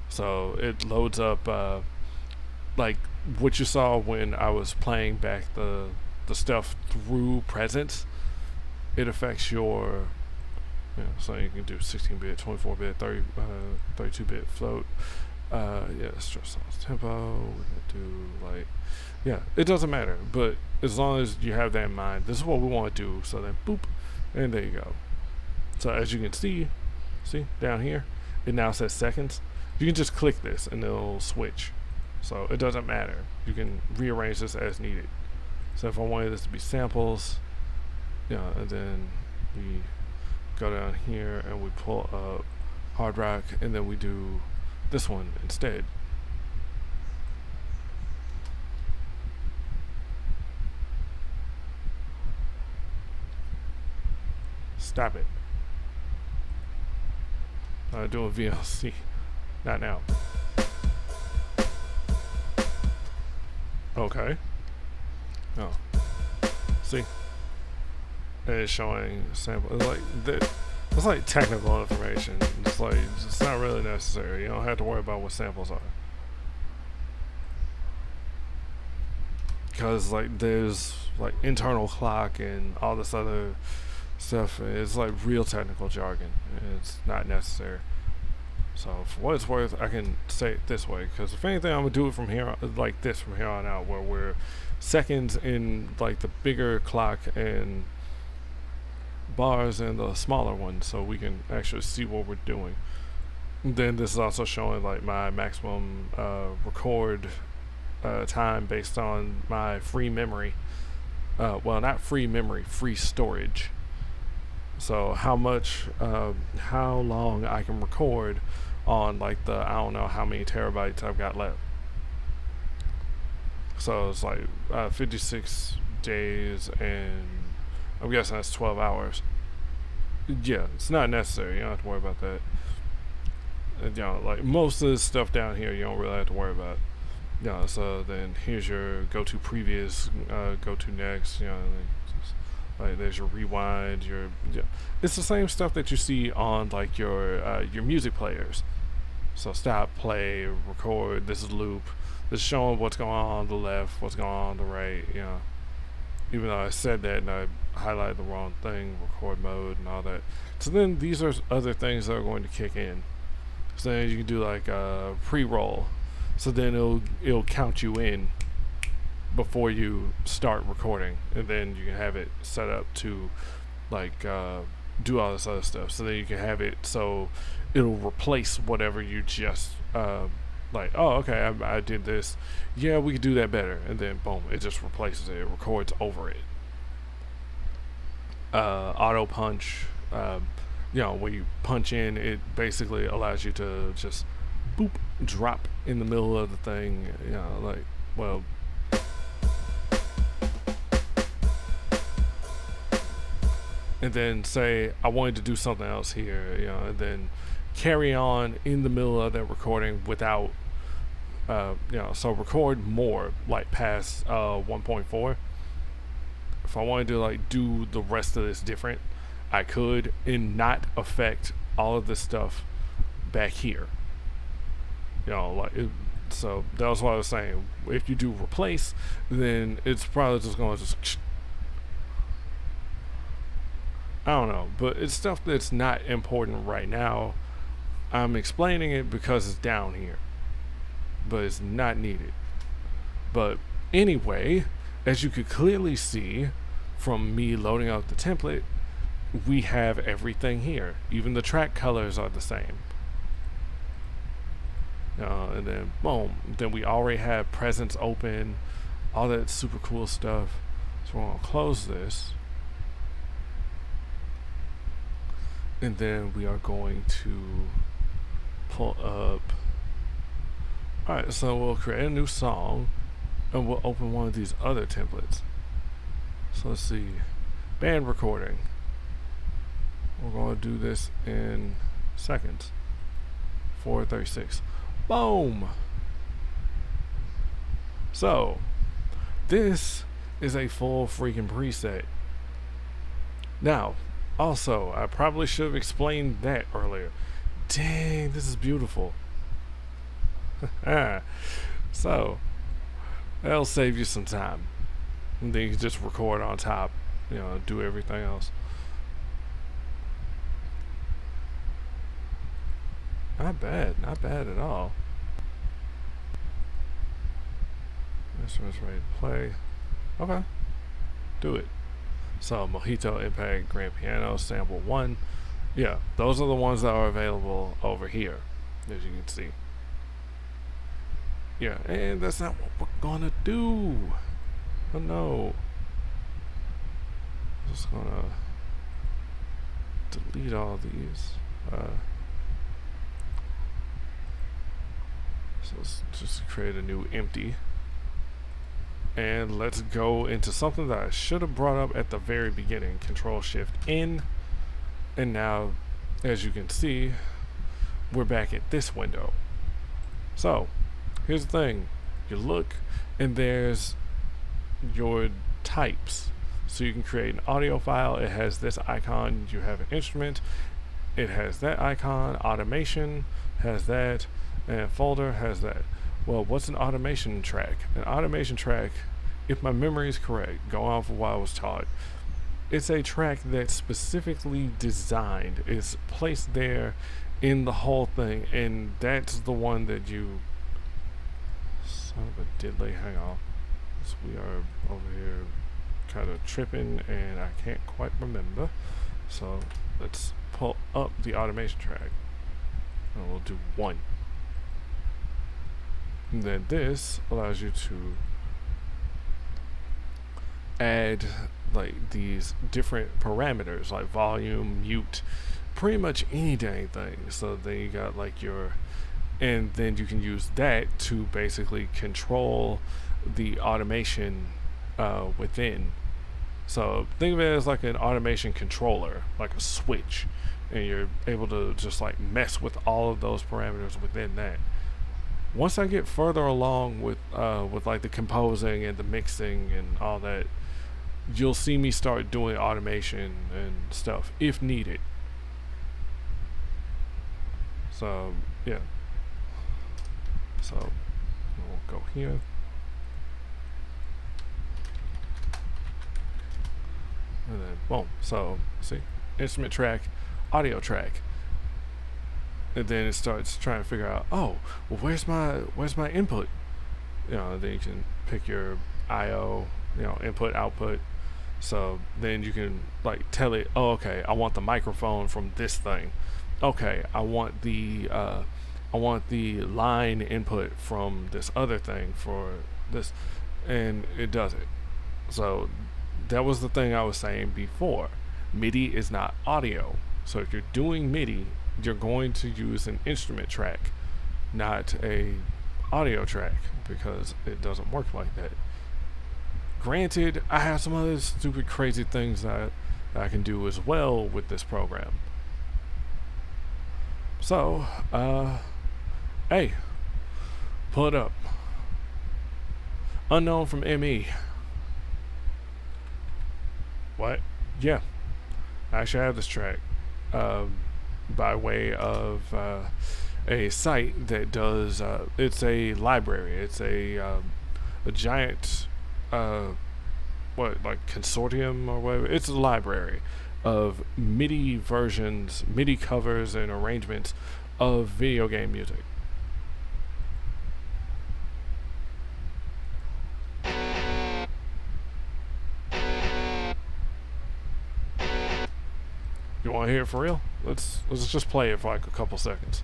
So it loads up like what you saw when I was playing back the stuff through Presence. It affects your, you know, so you can do 16-bit, 24-bit, 32-bit float. Stress loss tempo. We can do like, yeah, it doesn't matter. But as long as you have that in mind, this is what we want to do. So then, boop, and there you go. So as you can see down here, it now says seconds. You can just click this and it'll switch. So it doesn't matter. You can rearrange this as needed. So if I wanted this to be samples, yeah, and then we go down here and we pull up hard rock, and then we do this one instead. Stop it. Doing VLC. Not now. Okay. Oh. See? And it's showing sample. It's like it's like technical information. It's like it's not really necessary. You don't have to worry about what samples are. Because like there's like internal clock and all this other stuff. It's like real technical jargon. It's not necessary. So for what it's worth, I can say it this way, because if anything, I'm gonna do it from here, like this from here on out, where we're seconds in like the bigger clock and bars in the smaller one, so we can actually see what we're doing. And then this is also showing like my maximum record time based on my free memory. Well, not free memory, free storage. So how long I can record on like the, I don't know how many terabytes I've got left. So it's like 56 days, and I'm guessing that's 12 hours. Yeah, it's not necessary. You don't have to worry about that. And, you know, like most of this stuff down here, you don't really have to worry about. You know, so then here's your go to previous, go to next. You know, like there's your rewind. It's the same stuff that you see on like your music players. So stop, play, record. This is loop. This is showing what's going on the left, what's going on the right. You know, even though I said that and I highlighted the wrong thing, record mode and all that. So then these are other things that are going to kick in. So then you can do like a pre-roll. So then it'll count you in before you start recording, and then you can have it set up to like do all this other stuff. So then you can have it so it'll replace whatever you just like. Oh, okay, I did this. Yeah, we could do that better, and then boom, it just replaces it. It records over it. Auto punch. When you punch in, it basically allows you to just boop drop in the middle of the thing. And then say I wanted to do something else here, and then carry on in the middle of that recording without, so record more, like past 1.4. If I wanted to like do the rest of this different, I could, and not affect all of this stuff back here. So that was what I was saying. If you do replace, then it's probably just going to just, I don't know, but it's stuff that's not important right now. I'm explaining it because it's down here, but it's not needed. But anyway, as you could clearly see from me loading up the template, we have everything here. Even the track colors are the same. And then boom, then we already have presence open, all that super cool stuff. So we're gonna close this, and then we are going to pull up. Alright, so we'll create a new song, and we'll open one of these other templates. So let's see, band recording. We're going to do this in seconds. 4:36. Boom! So, this is a full freaking preset. Now, also, I probably should have explained that earlier. Dang, this is beautiful. So, that'll save you some time. And then you can just record on top, do everything else. Not bad at all. Instruments ready to play. Okay, do it. So Mojito, Impact, Grand Piano, Sample 1. Yeah, those are the ones that are available over here, as you can see. Yeah, and that's not what we're gonna do. Oh no. I'm just gonna delete all these. So let's just create a new empty. And let's go into something that I should have brought up at the very beginning. Control-Shift-N. And now, as you can see, we're back at this window. So, here's the thing. You look, and there's your types. So you can create an audio file. It has this icon. You have an instrument. It has that icon. Automation has that. And folder has that. Well, what's an automation track? An automation track, if my memory is correct, going off of what I was taught, it's a track that's specifically designed. It's placed there in the whole thing, and that's the one that you... Son of a diddly, hang on. So we are over here kind of tripping, and I can't quite remember. So let's pull up the automation track, and we'll do 1. And then this allows you to add like these different parameters like volume, mute, pretty much any dang thing. So then you got like your, and then you can use that to basically control the automation within. So think of it as like an automation controller, like a switch, and you're able to just like mess with all of those parameters within that. Once I get further along with like the composing and the mixing and all that, you'll see me start doing automation and stuff if needed. So yeah. So we'll go here. And then boom. So see, instrument track, audio track. And then it starts trying to figure out, oh, well, where's my input? Then you can pick your IO, input, output, So then you can like tell it, oh, okay, I want the microphone from this thing. Okay, I want the line input from this other thing for this, and it does it. So that was the thing I was saying before. MIDI is not audio. So if you're doing MIDI, you're going to use an instrument track, not a audio track, because it doesn't work like that. Granted, I have some other stupid crazy things that I can do as well with this program. So, hey, pull it up. Unknown from ME. What? Yeah, I actually have this track by way of a site that does. It's a library. It's a giant like consortium or whatever. It's a library of MIDI versions, MIDI covers and arrangements of video game music. You want to hear it for real? Let's just play it for like a couple seconds.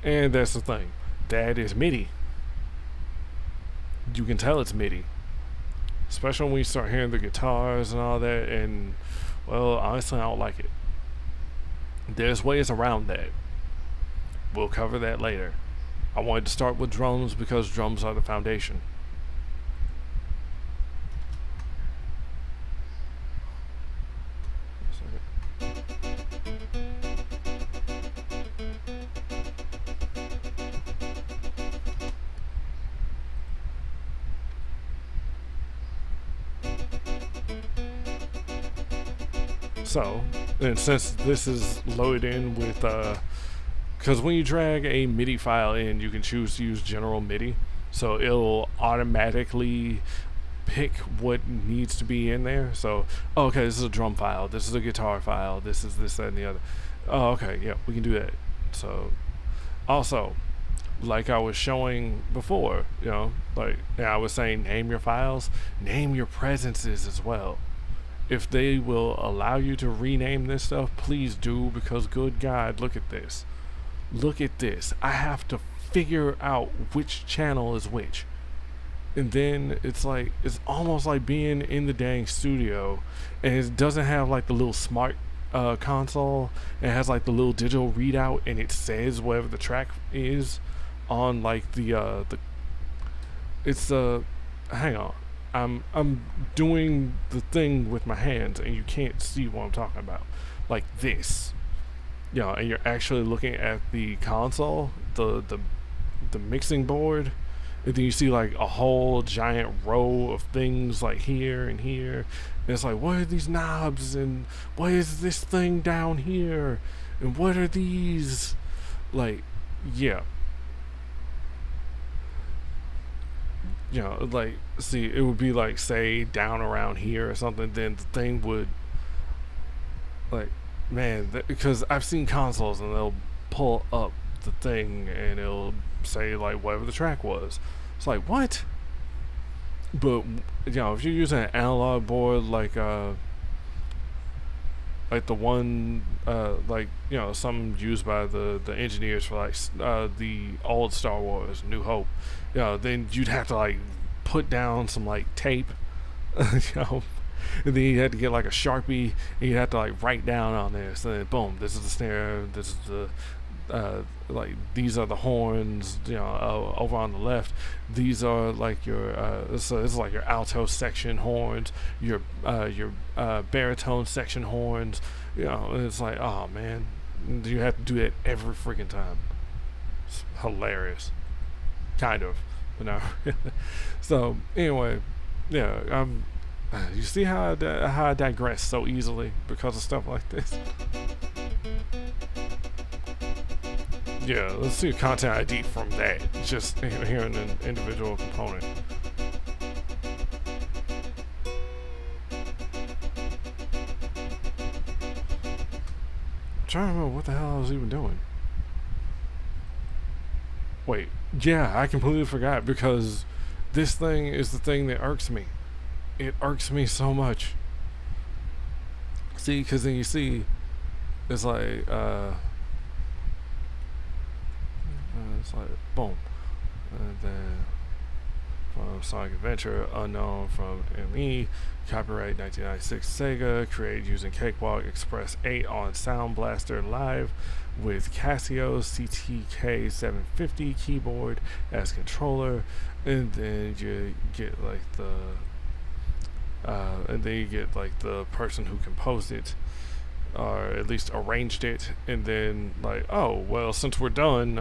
And that's the thing. That is MIDI. You can tell it's MIDI. Especially when you start hearing the guitars and all that, and well, honestly I don't like it. There's ways around that. We'll cover that later. I wanted to start with drums because drums are the foundation. So, and since this is loaded in with, because when you drag a MIDI file in, you can choose to use general MIDI, so it'll automatically pick what needs to be in there. So, oh, okay, this is a drum file, this is a guitar file, this is this, that, and the other. Oh, okay, yeah, we can do that. So, also, like I was showing before, you know, like I was saying, name your files, name your presences as well. If they will allow you to rename this stuff, please do, because good God, look at this. Look at this. I have to figure out which channel is which. And then it's like, it's almost like being in the dang studio, and it doesn't have like the little smart console. It has like the little digital readout, and it says whatever the track is on like the it's hang on. I'm doing the thing with my hands, and you can't see what I'm talking about, like this. You know, and you're actually looking at the console, the mixing board, and then you see like a whole giant row of things like here and here. And it's like, what are these knobs, and what is this thing down here, and what are these? Like, yeah. You know, like, see, it would be like, say, down around here or something, then the thing would, like, man, because I've seen consoles and they'll pull up the thing and it'll say, like, whatever the track was. It's like, what? But, you know, if you're using an analog board like the one, like, you know, some used by the engineers for, like, the old Star Wars, New Hope, you know, then you'd have to, like, put down some, like, tape, you know, and then you had to get, like, a Sharpie, and you had to, like, write down on this, and then, boom, this is the snare, this is the, like, these are the horns, you know, over on the left, these are, like, your, so this is, like, your alto section horns, your baritone section horns, you know, and it's like, oh, man, you have to do that every freaking time. It's hilarious. Kind of, but no. So anyway, yeah. You see how I digress so easily because of stuff like this. Yeah, let's see a content ID from that. Just hearing an individual component. trying to remember what the hell I was even doing. Wait, yeah, I completely forgot because this thing is the thing that irks me. It irks me so much. See, because then you see, it's like, it's like, boom. And then from Sonic Adventure, unknown from ME, copyright 1996 Sega, created using Cakewalk Express 8 on Sound Blaster Live with Casio CTK 750 keyboard as controller, and then you get like the person who composed it, or at least arranged it, and then like, oh well, since we're done,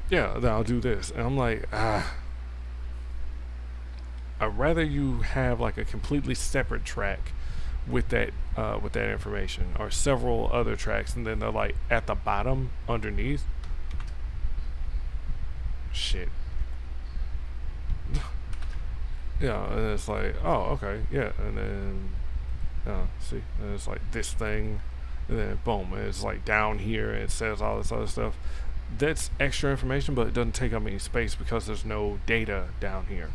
yeah, then I'll do this, and I'm like, I'd rather you have like a completely separate track with that information, or several other tracks, and then they're like at the bottom underneath. Shit. Yeah, and it's like, oh, okay, yeah, and then, see, and it's like this thing, and then boom, and it's like down here, and it says all this other stuff. That's extra information, but it doesn't take up any space because there's no data down here.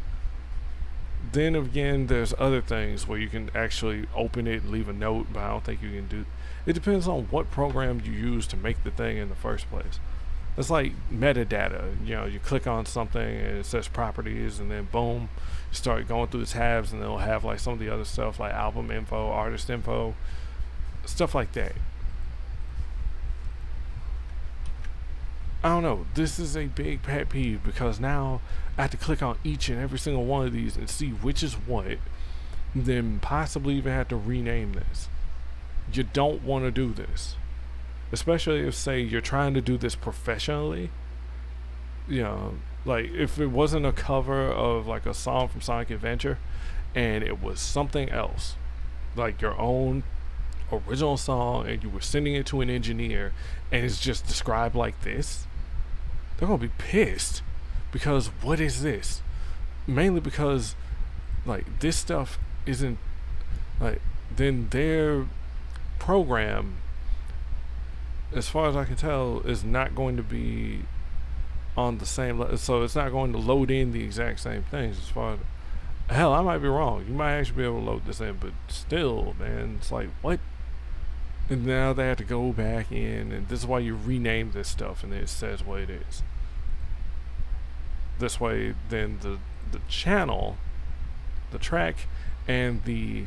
Then again, there's other things where you can actually open it and leave a note, but I don't think you can do. It depends on what program you use to make the thing in the first place. It's like metadata. You know, you click on something and it says properties, and then boom, you start going through the tabs, and it'll have like some of the other stuff like album info, artist info, stuff like that. I don't know. This is a big pet peeve because now I have to click on each and every single one of these and see which is what, then possibly even have to rename this. You don't want to do this. Especially if, say, you're trying to do this professionally. You know, like if it wasn't a cover of like a song from Sonic Adventure and it was something else, like your own original song, and you were sending it to an engineer and it's just described like this, they're gonna be pissed because what is this? Mainly because like this stuff isn't like, then their program, as far as I can tell, is not going to be on the same so it's not going to load in the exact same things. As far as, hell, I might be wrong, you might actually be able to load this in, but still, man, it's like, what? And now they have to go back in, and this is why you rename this stuff, and it says what it is. This way, then the channel, the track, and the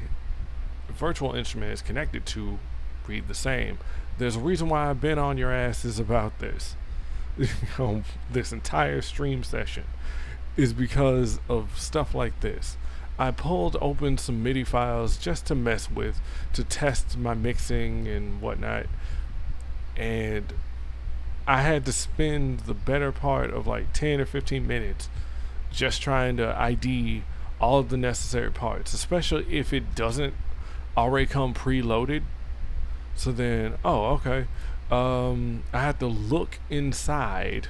virtual instrument is connected to read the same. There's a reason why I've been on your asses about this. This entire stream session is because of stuff like this. I pulled open some MIDI files just to mess with, to test my mixing and whatnot, and I had to spend the better part of like 10 or 15 minutes just trying to ID all of the necessary parts, especially if it doesn't already come preloaded. So then, oh, okay, I had to look inside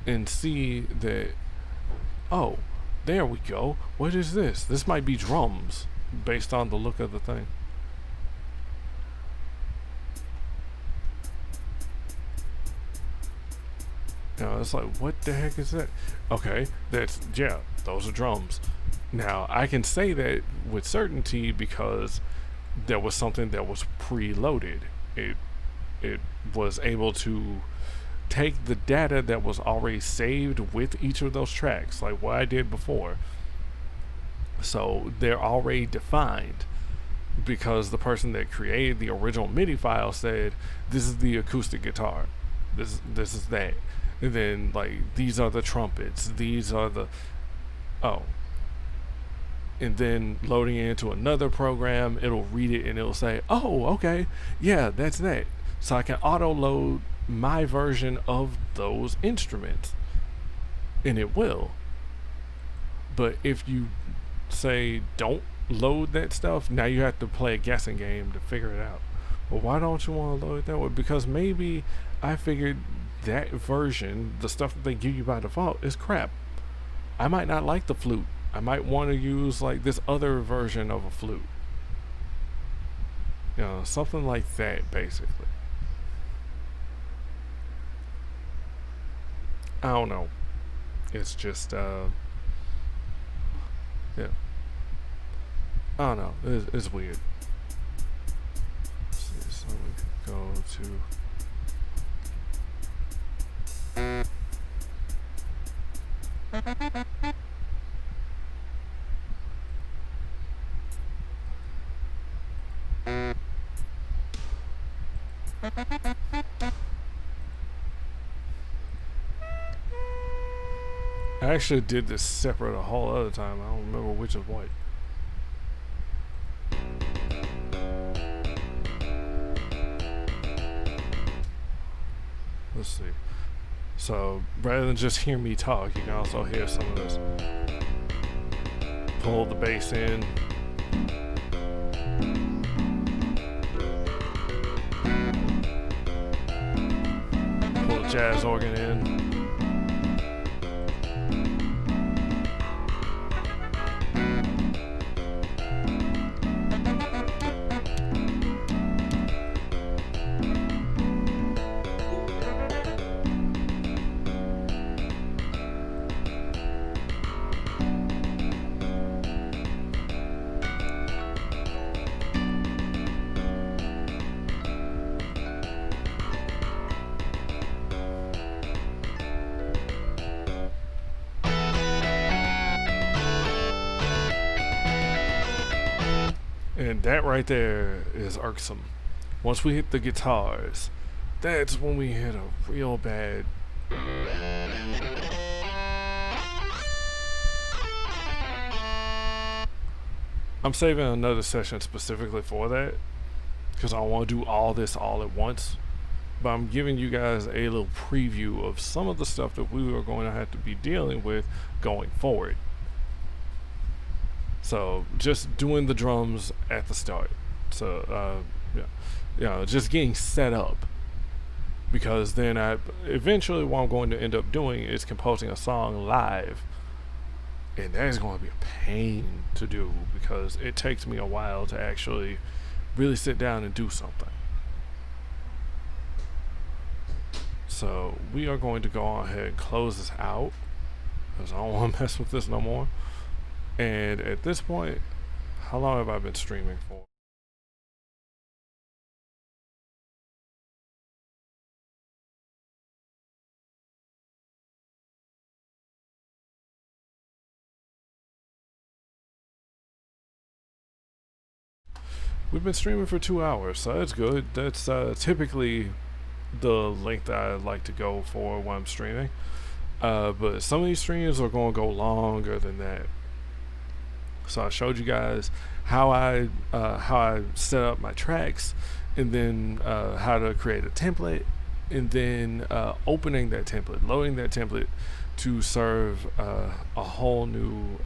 and see that, oh, there we go. What is this? This might be drums based on the look of the thing. You know, it's like, what the heck is that? Okay, that's, yeah, those are drums. Now, I can say that with certainty because there was something that was preloaded. It was able to take the data that was already saved with each of those tracks, like what I did before. So they're already defined because the person that created the original MIDI file said, this is the acoustic guitar, this is that, and then like these are the trumpets, these are the, oh, and then loading it into another program, it'll read it and it'll say, oh, okay, yeah, that's that. So I can auto load my version of those instruments, and it will. But if you say don't load that stuff, now you have to play a guessing game to figure it out. Well, why don't you want to load it that way? Because maybe I figured that version, the stuff that they give you by default, is crap. I might not like the flute. I might want to use like this other version of a flute. You know, something like that, basically. I don't know. It's just, yeah. I don't know. It's weird. Let's see, so we could go to. I actually did this separate a whole other time. I don't remember which is what. Let's see. So rather than just hear me talk, you can also hear some of this. Pull the bass in. Pull the jazz organ in. And that right there is irksome. Once we hit the guitars, that's when we hit a real bad. I'm saving another session specifically for that because I want to do all this all at once. But I'm giving you guys a little preview of some of the stuff that we are going to have to be dealing with going forward. So just doing the drums at the start. So just getting set up. Because then eventually what I'm going to end up doing is composing a song live. And that is going to be a pain to do because it takes me a while to actually really sit down and do something. So we are going to go on ahead and close this out because I don't want to mess with this no more. And at this point, how long have I been streaming for? We've been streaming for 2 hours, so that's good. That's typically the length that I like to go for when I'm streaming. But some of these streams are going to go longer than that. So I showed you guys how I set up my tracks, and then how to create a template, and then opening that template, loading that template to serve a whole new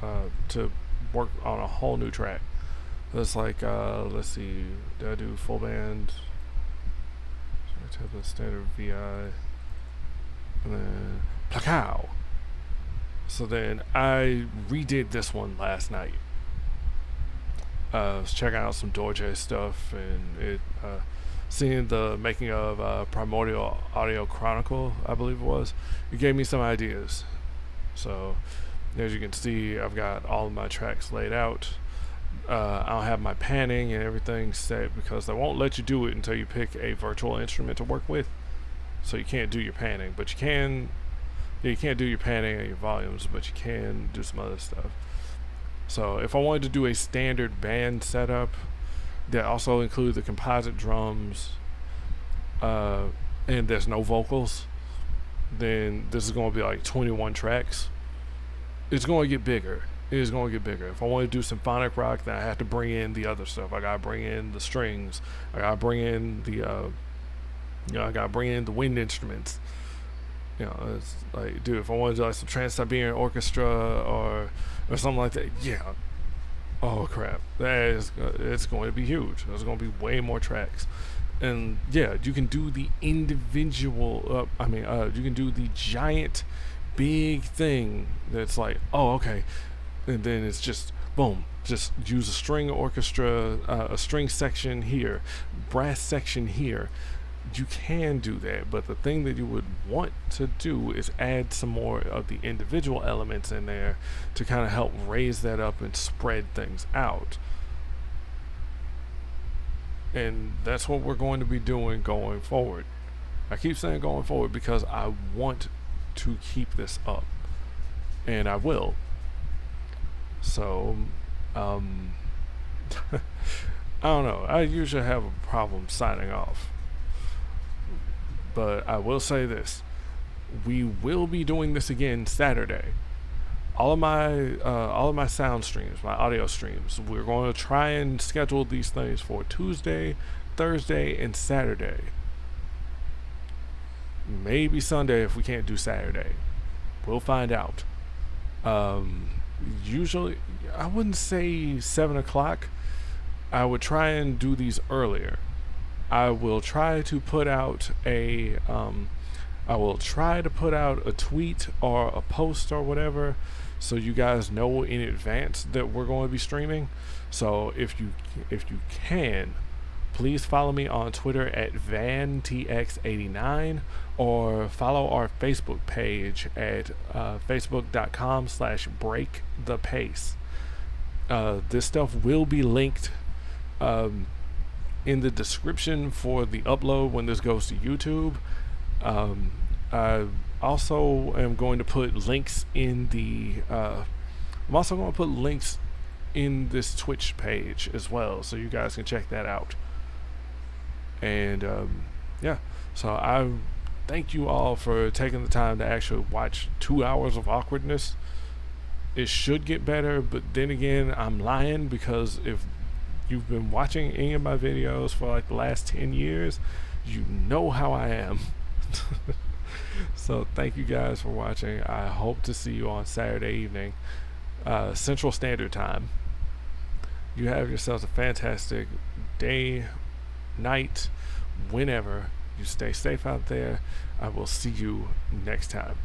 to work on a whole new track. That's like let's see, did I do full band? Template standard VI, and then plakow. So then I redid this one last night. I was checking out some Dorje stuff, and it seeing the making of Primordial Audio Chronicle, I believe it was. It gave me some ideas. So as you can see, I've got all of my tracks laid out. I'll have my panning and everything set because they won't let you do it until you pick a virtual instrument to work with. So you can't do your panning, but you can. You can't do your panning or your volumes, but you can do some other stuff. So if I wanted to do a standard band setup that also include the composite drums, and there's no vocals, then this is going to be like 21 tracks. It's going to get bigger. It is going to get bigger. If I want to do symphonic rock, then I have to bring in the other stuff. I gotta bring in the strings. I gotta bring in the, I gotta bring in the wind instruments. It's like, dude, if I want to do like some Trans-Siberian Orchestra or something like that, yeah. Oh crap, it's going to be huge. There's going to be way more tracks, and yeah, you can do the individual. You can do the giant, big thing that's like, oh okay. And then it's just boom, just use a string orchestra, a string section here, brass section here. You can do that, but the thing that you would want to do is add some more of the individual elements in there to kind of help raise that up and spread things out. And that's what we're going to be doing going forward. I keep saying going forward because I want to keep this up, and I will. So I don't know, I usually have a problem signing off, but I will say this: we will be doing this again Saturday. All of my sound streams, my audio streams, we're going to try and schedule these things for Tuesday, Thursday, and Saturday. Maybe Sunday if we can't do Saturday. We'll find out. Usually, I wouldn't say 7 o'clock. I would try and do these earlier. I will try to put out a tweet or a post or whatever, so you guys know in advance that we're going to be streaming. So if you can, please follow me on Twitter at VanTX89, or follow our Facebook page at facebook.com/breakthepace. This stuff will be linked in the description for the upload when this goes to YouTube. I also am going to put links in the in this Twitch page as well, so you guys can check that out. And yeah, so I thank you all for taking the time to actually watch 2 hours of awkwardness. It should get better, but then again, I'm lying, because if you've been watching any of my videos for like the last 10 years, you know how I am. So thank you guys for watching. I hope to see you on Saturday evening, Central Standard Time. You have yourselves a fantastic day, night, whenever. You stay safe out there. I will see you next time.